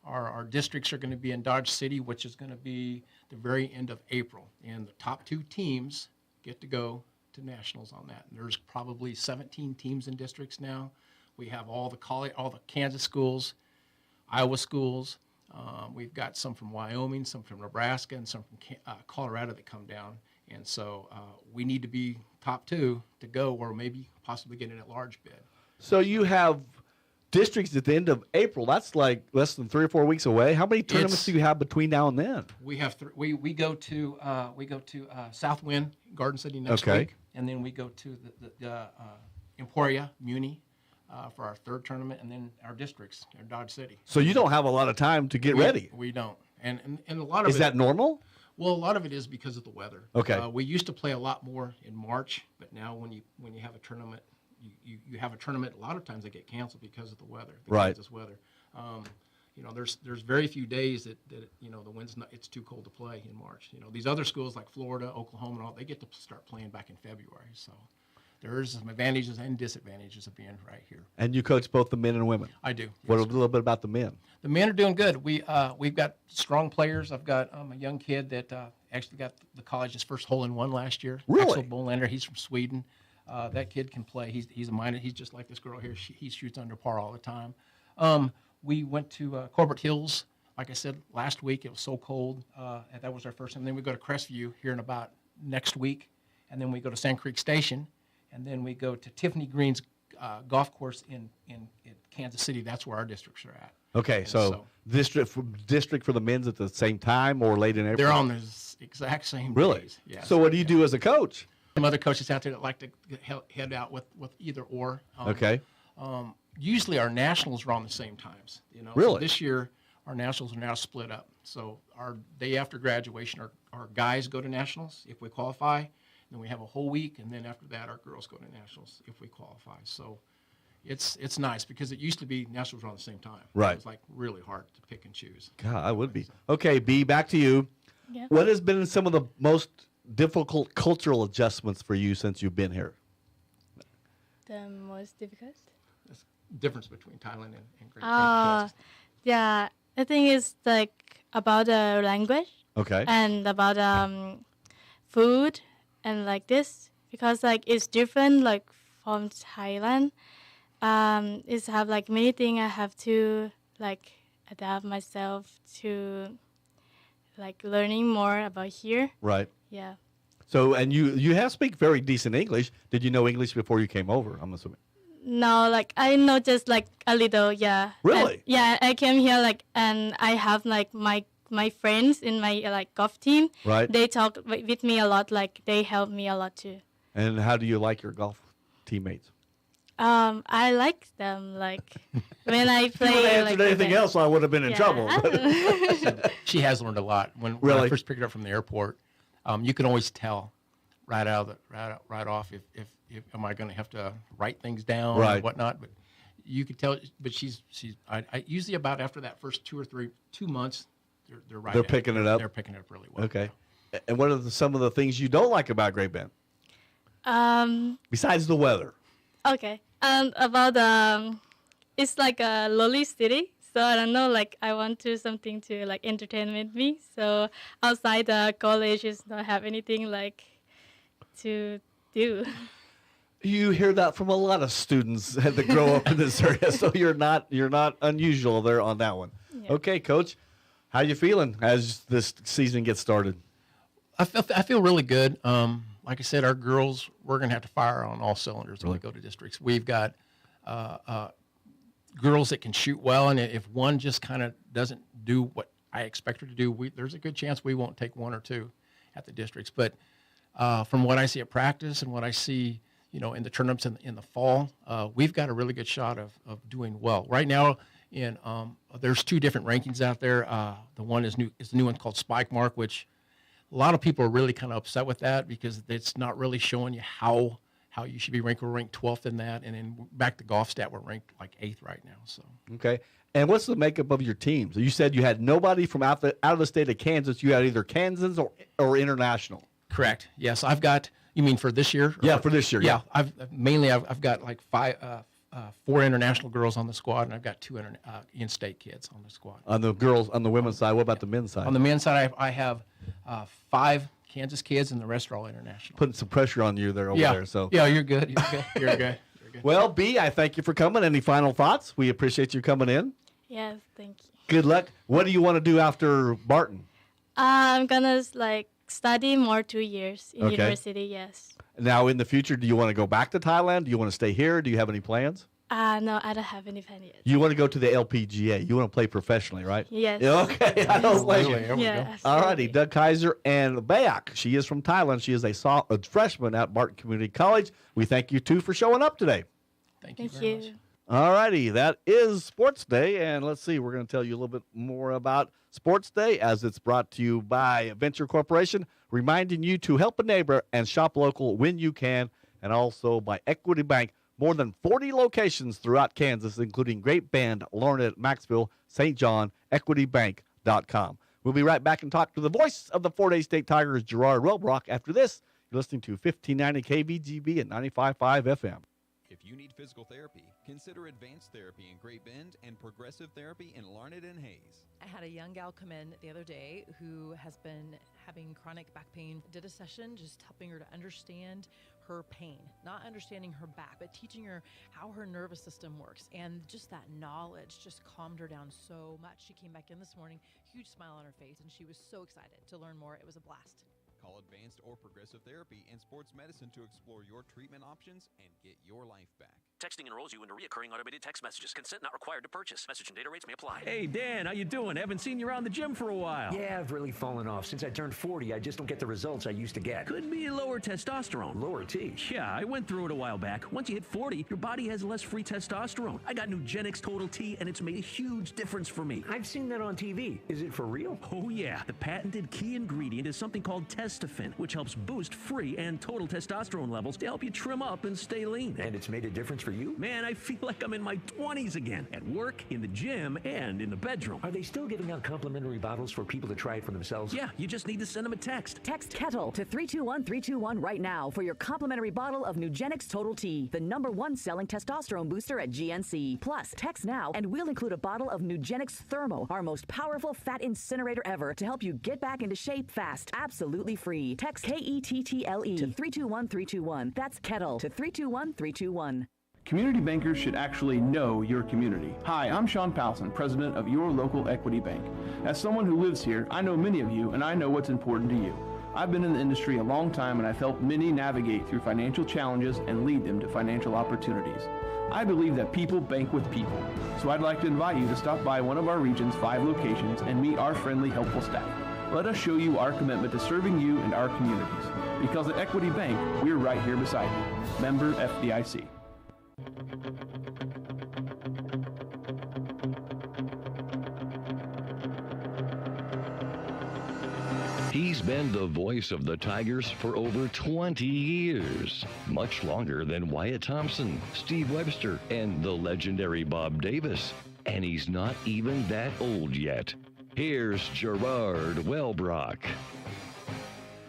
our districts are going to be in Dodge City, which is going to be the very end of April. And the top 2 teams get to go to nationals on that. And there's probably 17 teams in districts now. We have all the Kansas schools, Iowa schools. We've got some from Wyoming, some from Nebraska, and some from Colorado that come down. And so we need to be top 2 to go, or maybe possibly get an at-large bid.
So you have districts at the end of April. That's like less than 3 or 4 weeks away. How many tournaments do you have between now and then?
We have we go to Southwind Garden City next
Okay.
week, and then we go to the Emporia Muni for our 3rd tournament, and then our districts in Dodge City.
So you don't have a lot of time to get ready.
We don't, and a lot of
Is
it,
that normal?
Well, a lot of it is because of the weather.
Okay.
We used to play a lot more in March, but now when you have a tournament, you have a tournament. A lot of times they get canceled because of the weather, the
Right.
Kansas weather. there's very few days that the wind's not, it's too cold to play in March. These other schools like Florida, Oklahoma, and all, they get to start playing back in February. So there's some advantages and disadvantages of being right here.
And you coach both the men and women.
I do.
What
yes,
a little bit about the men?
The men are doing good. We've got strong players. I've got a young kid that actually got the college's first hole-in-one last year.
Really?
Axel Bolander. He's from Sweden. That kid can play. He's a minor. He's just like this girl here. He shoots under par all the time. We went to Corbett Hills. Like I said, last week it was so cold. And that was our first time. Then we go to Crestview here in about next week. And then we go to Sand Creek Station. And then we go to Tiffany Green's golf course in Kansas City. That's where our districts are at.
Okay, so district for the men's at the same time or late in April?
They're on the exact same
Really?
days. Yes.
So what do you do as a coach?
Some other coaches out there that like to head out with either or.
Okay.
Usually our nationals are on the same times.
Really?
So this year our nationals are now split up. So our day after graduation, our guys go to nationals if we qualify. Then we have a whole week, and then after that, our girls go to nationals if we qualify. So it's nice because it used to be nationals were on the same time.
Right.
It was like really hard to pick and choose.
God, I would be. Okay, B, back to you.
Yeah.
What has been some of the most difficult cultural adjustments for you since you've been here?
The most difficult?
Difference between Thailand and Great Kansas.
Yeah, I think it's like about the language.
Okay.
And about food and like this, because like it's different like from Thailand. It's have like many things I have to like adapt myself to like learning more about here.
Right.
Yeah.
So, and you have speak very decent English. Did you know English before you came over? I'm assuming.
No, like I know just like a little, yeah.
Really?
And, yeah, I came here like, and I have like my friends in my like golf team.
Right.
They talk with me a lot. Like they help me a lot too.
And how do you like your golf teammates?
I like them. Like when I play.
If you would have answered
like,
anything else, I would have been in trouble.
She has learned a lot. When I first picked her up from the airport, you can always tell right off if am I going to have to write things down or whatnot. But you could tell. But she's I usually about after that first 2 months, they're right.
They're picking it up.
They're picking it up really well.
Okay. And what are some of the things you don't like about Great Bend? Besides the weather.
Okay. About it's like a lonely city, so I don't know. Like I want to something to like entertainment me. So outside the college is not have anything like to do.
You hear that from a lot of students that grow up in this area, so you're not unusual there on that one. Yeah. Okay, Coach, how you feeling as this season gets started?
I feel really good. Like I said, our girls, we're going to have to fire on all cylinders when we go to districts. We've got girls that can shoot well, and if one just kind of doesn't do what I expect her to do, there's a good chance we won't take one or two at the districts. But from what I see at practice and what I see, in the tournaments in the fall, we've got a really good shot of doing well. Right now, there's two different rankings out there. The one is new. It's a new one called Spike Mark, which a lot of people are really kind of upset with that because it's not really showing you how you should be ranked. We're ranked 12th in that, and then back to Golf Stat, we're ranked like 8th right now. So
okay. And what's the makeup of your teams? You said you had nobody from out of the state of Kansas. You had either Kansas or international.
Correct. Yes, I've got. You mean for this year?
Yeah, for this year.
Yeah, I've got like 4 international girls on the squad, and I've got 2 in-state kids on the squad.
On the women's side, what about the men's side?
On the men's side, I have 5 Kansas kids, and the rest are all international.
Putting some pressure on you there over there. So
yeah, you're good. You're good.
Well, B, I thank you for coming. Any final thoughts? We appreciate you coming in.
Yes, thank you.
Good luck. What do you want to do after Barton?
I'm gonna study more 2 years in university. Yes.
Now, in the future, do you want to go back to Thailand? Do you want to stay here? Do you have any plans?
No, I don't have any plan yet.
You want to go to the LPGA. You want to play professionally, right?
Yes.
Okay, I don't blame you.
Yeah.
All righty, Doug Kaiser and Bayak. She is from Thailand. She is a freshman at Barton Community College. We thank you, too, for showing up today.
Thank you very much.
All righty, that is Sports Day. And let's see, we're going to tell you a little bit more about Sports Day as it's brought to you by Venture Corporation, reminding you to help a neighbor and shop local when you can, and also by Equity Bank. More than 40 locations throughout Kansas, including Great Bend, Larned, Maxville, St. John, EquityBank.com. We'll be right back and talk to the voice of the Fort Hays State Tigers, Gerard Wellbrock. After this, you're listening to 1590 KVGB and 95.5 FM.
If you need physical therapy, consider Advanced Therapy in Great Bend and Progressive Therapy in Larned and Hayes.
I had a young gal come in the other day who has been having chronic back pain. Did a session just helping her to understand her pain, not understanding her back, but teaching her how her nervous system works. And just that knowledge just calmed her down so much. She came back in this morning, huge smile on her face, and she was so excited to learn more. It was a blast.
Call Advanced or Progressive Therapy and Sports Medicine to explore your treatment options and get your life back.
Texting enrolls you into recurring automated text messages. Consent not required to purchase. Message and data rates may apply.
Hey, Dan, how you doing? Haven't seen you around the gym for a while.
Yeah, I've really fallen off. Since I turned 40, I just don't get the results I used to get.
Could be lower testosterone.
Lower T?
Yeah, I went through it a while back. Once you hit 40, your body has less free testosterone. I got Nugenix Total T, and it's made a huge difference for me.
I've seen that on TV. Is it for real?
Oh, yeah. The patented key ingredient is something called Testofen, which helps boost free and total testosterone levels to help you trim up and stay lean.
And it's made a difference for you?
Man, I feel like I'm in my 20s again, at work, in the gym, and in the bedroom.
Are they still giving out complimentary bottles for people to try it for themselves?
Yeah, you just need to send them a text.
Text KETTLE to 321-321 right now for your complimentary bottle of Nugenix Total T, the #1 selling testosterone booster at GNC. Plus, text now and we'll include a bottle of Nugenix Thermo, our most powerful fat incinerator ever, to help you get back into shape fast, absolutely free. Text KETTLE to 321-321. That's KETTLE to 321-321.
Community bankers should actually know your community. Hi, I'm Sean Powelson, president of your local Equity Bank. As someone who lives here, I know many of you and I know what's important to you. I've been in the industry a long time and I've helped many navigate through financial challenges and lead them to financial opportunities. I believe that people bank with people, so I'd like to invite you to stop by one of our region's 5 locations and meet our friendly, helpful staff. Let us show you our commitment to serving you and our communities. Because at Equity Bank, we're right here beside you. Member FDIC.
He's been the voice of the Tigers for over 20 years, much longer than Wyatt Thompson, Steve Webster, and the legendary Bob Davis. And he's not even that old yet. Here's Gerard Wellbrock.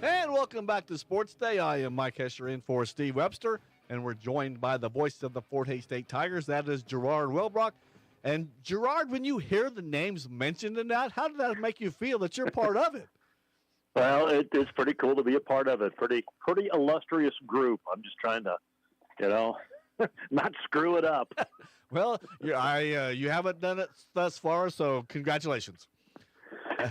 And welcome back to Sports Day. I am Mike Hesher in for Steve Webster, and we're joined by the voice of the Fort Hays State Tigers. That is Gerard Wellbrock. And Gerard, when you hear the names mentioned in that, how did that make you feel that you're part of it?
Well, it's pretty cool to be a part of it. Pretty illustrious group. I'm just trying to, not screw it up.
Well, you haven't done it thus far, so congratulations.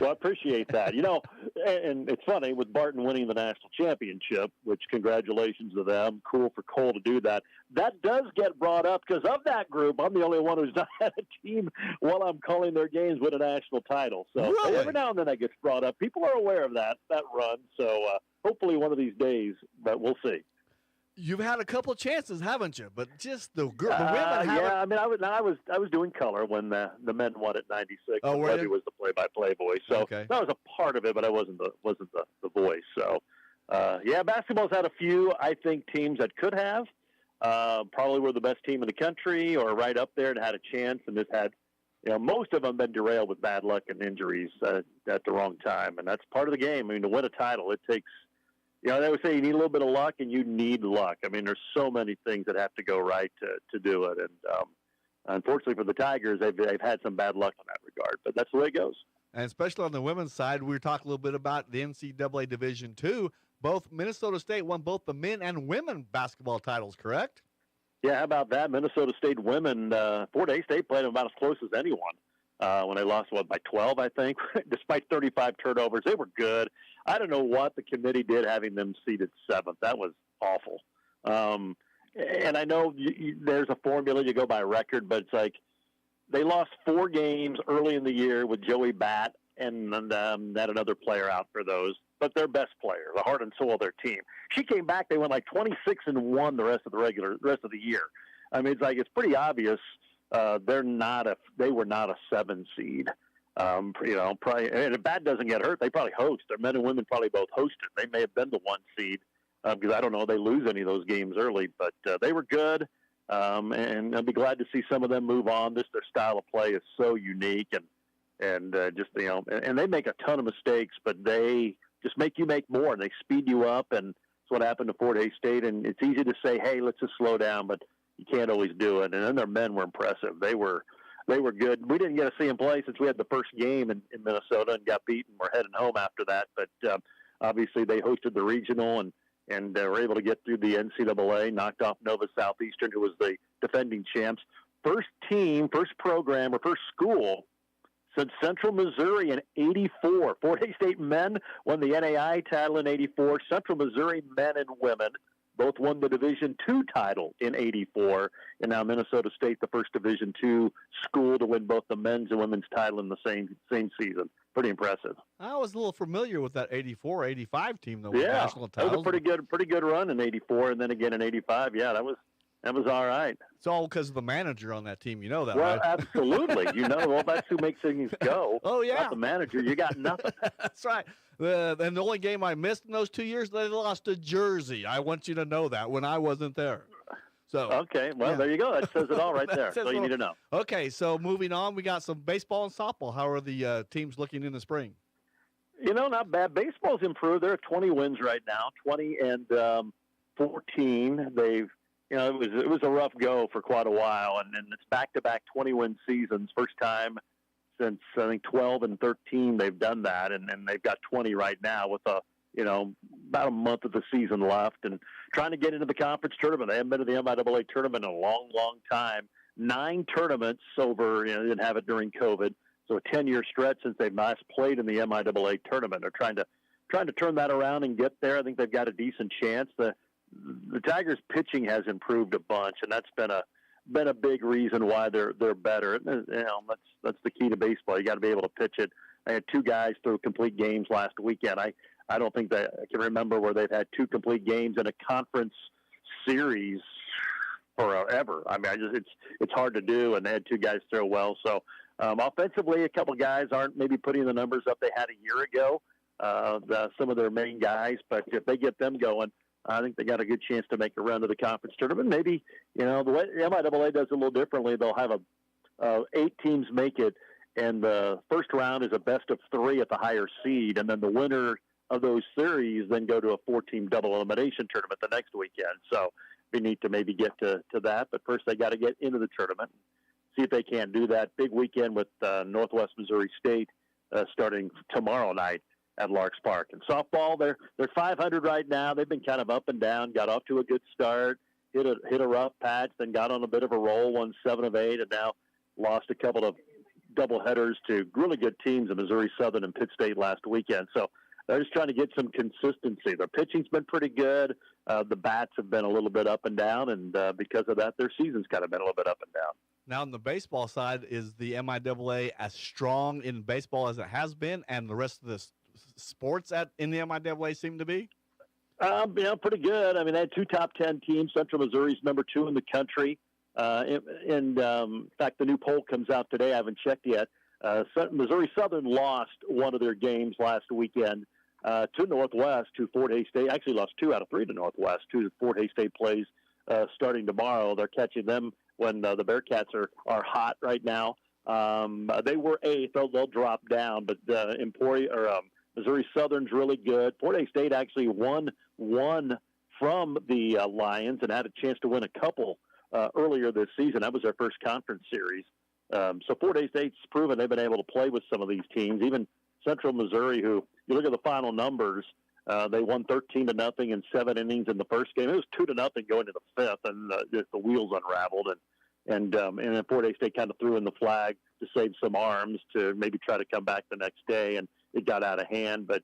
Well, I appreciate that. And it's funny with Barton winning the national championship, which congratulations to them. Cool for Cole to do that. That does get brought up because of that group, I'm the only one who's not had a team while I'm calling their games win a national title. So
really?
Every now and then that gets brought up. People are aware of that run. So hopefully one of these days, but we'll see.
You've had a couple of chances, haven't you? But just the women haven't.
Yeah, I mean, I was doing color when the men won at 96.
Oh,
Webby was the play-by-play voice, so
okay.
That was a part of it, but I wasn't the voice. So, basketball's had a few, I think, teams that could have. Probably were the best team in the country, or right up there, and had a chance. And this had, most of them been derailed with bad luck and injuries at the wrong time, and that's part of the game. I mean, to win a title, it takes. They would say you need a little bit of luck, and you need luck. I mean, there's so many things that have to go right to do it. And unfortunately for the Tigers, they've had some bad luck in that regard. But that's the way it goes.
And especially on the women's side, we were talking a little bit about the NCAA Division II. Both Minnesota State won both the men and women basketball titles, correct?
Yeah, how about that? Minnesota State women, Fort Hays State played them about as close as anyone. When they lost, by 12, I think, despite 35 turnovers. They were good. I don't know what the committee did having them seated 7th. That was awful. And I know there's a formula, you go by record, but it's like they lost 4 games early in the year with Joey Batt and had another player out for those. But their best player, the heart and soul of their team. She came back, they went like 26-1 the rest of the year. I mean, it's pretty obvious. They were not a 7 seed. Probably, and if Bat doesn't get hurt, they probably host. Their men and women probably both hosted. They may have been the 1 seed because I don't know they lose any of those games early, but they were good. And I'll be glad to see some of them move on. Their style of play is so unique, and just and they make a ton of mistakes, but they just make you make more, and they speed you up, and that's what happened to Fort Hays State. And it's easy to say, hey, let's just slow down, but you can't always do it. And then their men were impressive. They were good. We didn't get to see them play since we had the first game in Minnesota and got beaten. We're heading home after that, but obviously they hosted the regional and were able to get through the NCAA, knocked off Nova Southeastern, who was the defending champs. First team, first program, or first school since Central Missouri in '84. Fort Hays State men won the NAI title in '84. Central Missouri men and women both won the Division II title in '84. And now Minnesota State, the first Division II school to win both the men's and women's title in the same season. Pretty impressive.
I was a little familiar with that '84, '85 team though.
Yeah,
national titles.
That was a pretty good run in '84, and then again in '85. Yeah, that was all right.
It's all because of the manager on that team. You know that,
well,
right?
Absolutely. Well, that's who makes things go.
Oh, yeah.
Not the manager. You got nothing.
That's right. And the only game I missed in those 2 years, they lost to Jersey. I want you to know that when I wasn't there. So
okay, well, There you go. That says it all right there. So you need to know.
Okay, so moving on, we got some baseball and softball. How are the teams looking in the spring?
Not bad. Baseball's improved. They're at 20 wins right now, 20 and 14. They've it was a rough go for quite a while, and it's back-to-back 20-win seasons. First time since, I think, 12 and 13 they've done that, and they've got 20 right now with about a month of the season left and trying to get into the conference tournament. They haven't been to the MIAA tournament in a long, long time. 9 tournaments over, they didn't have it during COVID, so a 10-year stretch since they've last played in the MIAA tournament. They're trying to turn that around and get there. I think they've got a decent chance. The Tigers' pitching has improved a bunch, and that's been a big reason why they're better. That's the key to baseball. You got to be able to pitch it. I had 2 guys throw complete games last weekend. I don't think that I can remember where they've had 2 complete games in a conference series forever. I mean, it's hard to do, and they had 2 guys throw well. So offensively, a couple guys aren't maybe putting the numbers up they had a year ago. Some of their main guys, but if they get them going, I think they got a good chance to make a run to the conference tournament. Maybe, the way the MIAA does it a little differently, they'll have 8 teams make it, and the first round is a best of 3 at the higher seed, and then the winner of those series then go to a 4-team double elimination tournament the next weekend. So we need to maybe get to that, but first they got to get into the tournament, see if they can do that. Big weekend with Northwest Missouri State starting tomorrow night at Larks Park. And softball, they're 500 right now. They've been kind of up and down, got off to a good start, hit a rough patch, then got on a bit of a roll, won 7 of 8, and now lost a couple of doubleheaders to really good teams in Missouri Southern and Pitt State last weekend. So they're just trying to get some consistency. Their pitching's been pretty good. The bats have been a little bit up and down, and because of that, their season's kind of been a little bit up and down.
Now, on the baseball side, is the MIAA as strong in baseball as it has been, and the rest of the sports in the MIAA seem to be?
Pretty good. I mean, they had 2 top 10 teams. Central Missouri's number 2 in the country. In fact, the new poll comes out today. I haven't checked yet. Missouri Southern lost one of their games last weekend to Northwest, to Fort Hays State. Actually lost 2 out of 3 to Northwest, 2 that Fort Hays State plays starting tomorrow. They're catching them when the Bearcats are hot right now. They were 8th. They'll drop down, but Missouri Southern's really good. Fort Hays State actually won one from the Lions and had a chance to win a couple earlier this season. That was their first conference series. So Fort Hays State's proven they've been able to play with some of these teams. Even Central Missouri, who you look at the final numbers, they won 13-0 in 7 innings in the first game. It was 2-0 going to the 5th, and just the wheels unraveled. And then Fort Hays State kind of threw in the flag to save some arms to maybe try to come back the next day, and it got out of hand. But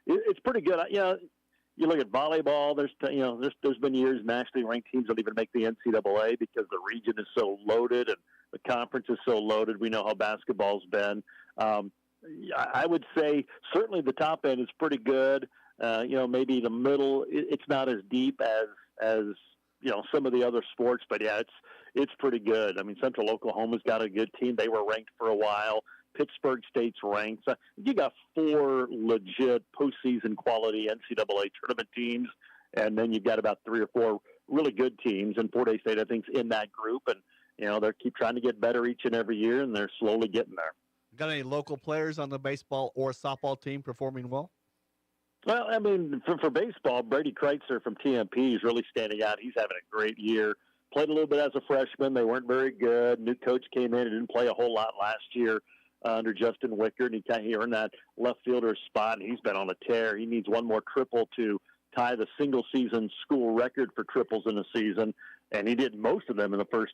it's pretty good. You look at volleyball. There's been years nationally ranked teams don't even make the NCAA because the region is so loaded and the conference is so loaded. We know how basketball's been. I would say certainly the top end is pretty good. Maybe the middle, it's not as deep as some of the other sports, but yeah, it's pretty good. I mean, Central Oklahoma's got a good team. They were ranked for a while. Pittsburgh State's ranked. So you got 4 legit postseason quality NCAA tournament teams, and then you've got about 3 or 4 really good teams, and Fort Hays State, I think, is in that group. And, they keep trying to get better each and every year, and they're slowly getting there.
Got any local players on the baseball or softball team performing well?
Well, I mean, for baseball, Brady Kreitzer from TMP is really standing out. He's having a great year. Played a little bit as a freshman. They weren't very good. New coach came in and didn't play a whole lot last year under Justin Wicker, and he earned that left fielder spot, and he's been on a tear. He needs one more triple to tie the single-season school record for triples in a season, and he did most of them in the first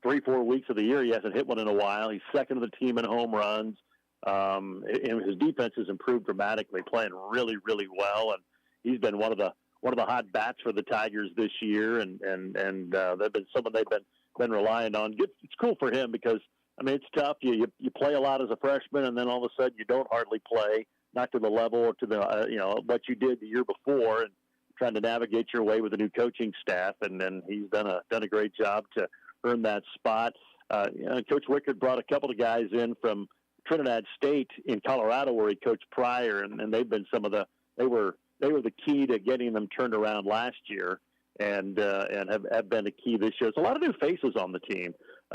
3-4 weeks of the year. He hasn't hit one in a while. He's second to the team in home runs. And his defense has improved dramatically, playing really, really well, and he's been one of the hot bats for the Tigers this year, and they've been someone they've been relying on. It's cool for him because, I mean, it's tough. You play a lot as a freshman, and then all of a sudden you don't hardly play, not to the level or to the what you did the year before, and trying to navigate your way with a new coaching staff. And then he's done a great job to earn that spot. Coach Wickard brought a couple of guys in from Trinidad State in Colorado, where he coached prior, and they've been they were the key to getting them turned around last year, and have been the key this year. There's a lot of new faces on the team.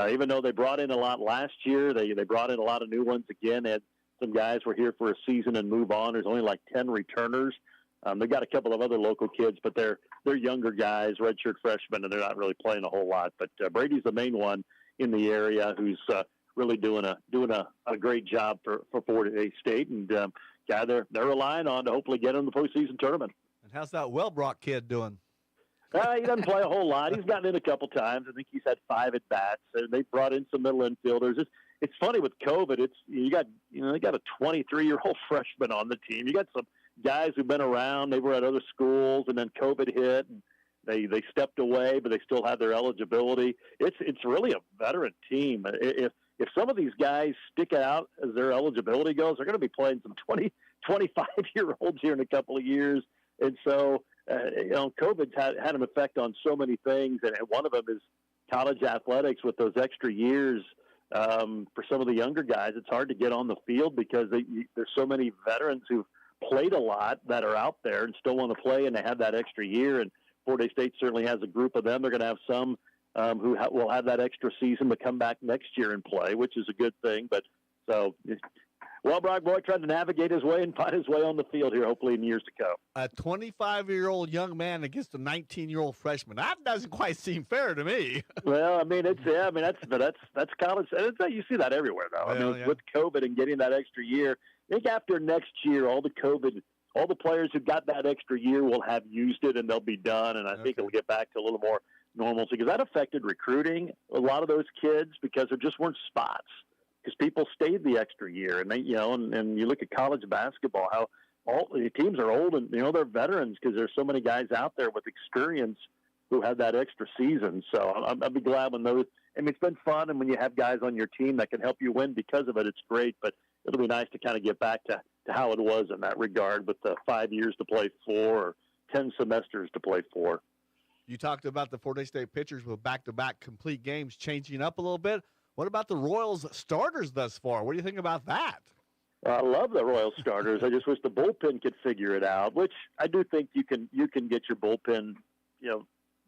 Even though they brought in a lot last year, they brought in a lot of new ones again. They had some guys were here for a season and move on. There's only like 10 returners. They've got a couple of other local kids, but they're younger guys, redshirt freshmen, and they're not really playing a whole lot. But Brady's the main one in the area who's really doing a great job for Fort Hays State, and guy they're relying on to hopefully get in the postseason tournament.
And how's that Wellbrock kid doing?
He doesn't play a whole lot. He's gotten in a couple times. I think he's had 5 at bats. They brought in some middle infielders. It's funny with COVID. They got a 23-year-old freshman on the team. You got some guys who've been around. They were at other schools, and then COVID hit, and they stepped away, but they still have their eligibility. It's really a veteran team. If some of these guys stick out as their eligibility goes, they're going to be playing some 20, 25-year-olds here in a couple of years. And so, COVID's had an effect on so many things, and one of them is college athletics with those extra years. For some of the younger guys, it's hard to get on the field because there's so many veterans who've played a lot that are out there and still want to play, and they have that extra year. And Fort Hays State certainly has a group of them. They're going to have some who will have that extra season to come back next year and play, which is a good thing. But so, Brock Boy tried to navigate his way and find his way on the field here, hopefully in years to come.
A 25-year-old young man against a 19-year-old freshman. That doesn't quite seem fair to me.
Well, I mean, that's college. You see that everywhere, though. With COVID and getting that extra year, I think after next year, all the players who got that extra year will have used it, and they'll be done. And I think it'll get back to a little more normalcy, because that affected recruiting a lot of those kids because there just weren't spots. Because people stayed the extra year, and and you look at college basketball, how all the teams are old, and they're veterans because there's so many guys out there with experience who have that extra season. So I'll be glad when those. I mean, it's been fun, and when you have guys on your team that can help you win because of it, it's great. But it'll be nice to kind of get back to how it was in that regard, with the 5 years to play 4 or 10 semesters to play 4.
You talked about the Fort Hays State pitchers with back-to-back complete games changing up a little bit. What about the Royals starters thus far? What do you think about that?
I love the Royals starters. I just wish the bullpen could figure it out, which I do think you can get your bullpen.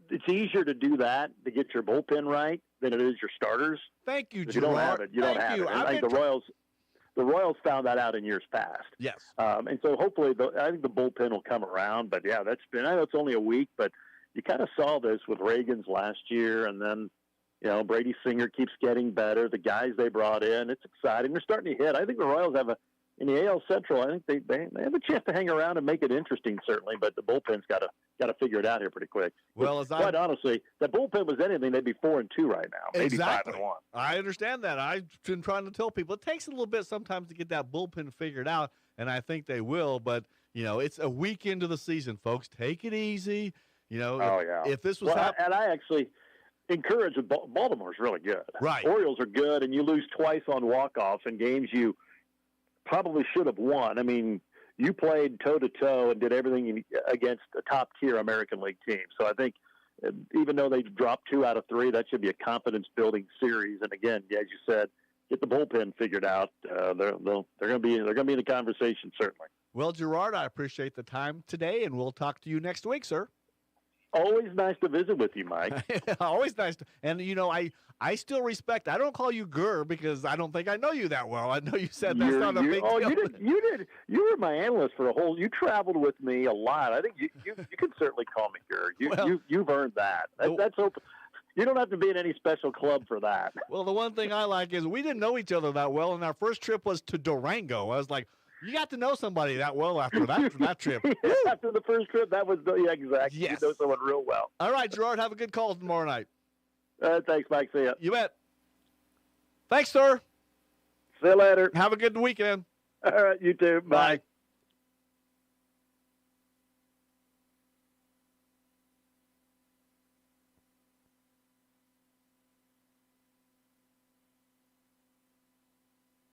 It's easier to do that, to get your bullpen right, than it is your starters.
Thank you, Gerard.
You don't have it. You don't have it. I think the Royals found that out in years past.
Yes.
And so hopefully, I think the bullpen will come around. But yeah, I know it's only a week, but you kind of saw this with Reagan's last year, and then Brady Singer keeps getting better. The guys they brought in, it's exciting. They're starting to hit. I think the Royals have in the AL Central, I think they have a chance to hang around and make it interesting, certainly. But the bullpen's got to figure it out here pretty quick.
Well,
quite honestly, the bullpen was anything, they'd be 4-2 right now, maybe
exactly.
5-1.
I understand that. I've been trying to tell people it takes a little bit sometimes to get that bullpen figured out, and I think they will. But it's a week into the season, folks. Take it easy. If this was
and I actually encourage Baltimore's really good.
Right.
Orioles are good, and you lose twice on walk-offs in games you probably should have won. I mean, you played toe-to-toe and did everything against a top-tier American League team. So I think even though they dropped 2 out of 3, that should be a confidence-building series. And again, as you said, get the bullpen figured out. They're going to be in the conversation, certainly.
Well, Gerard, I appreciate the time today, and we'll talk to you next week, sir.
Always nice to visit with you, Mike.
Always nice. And, I still respect. I don't call you Gurr because I don't think I know you that well. I know you said that's not a big deal.
You did. You were my analyst for a whole. You traveled with me a lot. I think you can certainly call me Gurr. You've earned that. That's open. You don't have to be in any special club for that.
Well, the one thing I like is we didn't know each other that well, and our first trip was to Durango. I was like, you got to know somebody that well after that trip.
After the first trip, that was exactly. Yes. You know someone real well.
All right, Gerard, have a good call tomorrow night.
Thanks, Mike. See ya.
You bet. Thanks, sir.
See you later.
Have a good weekend.
All right, you too. Bye.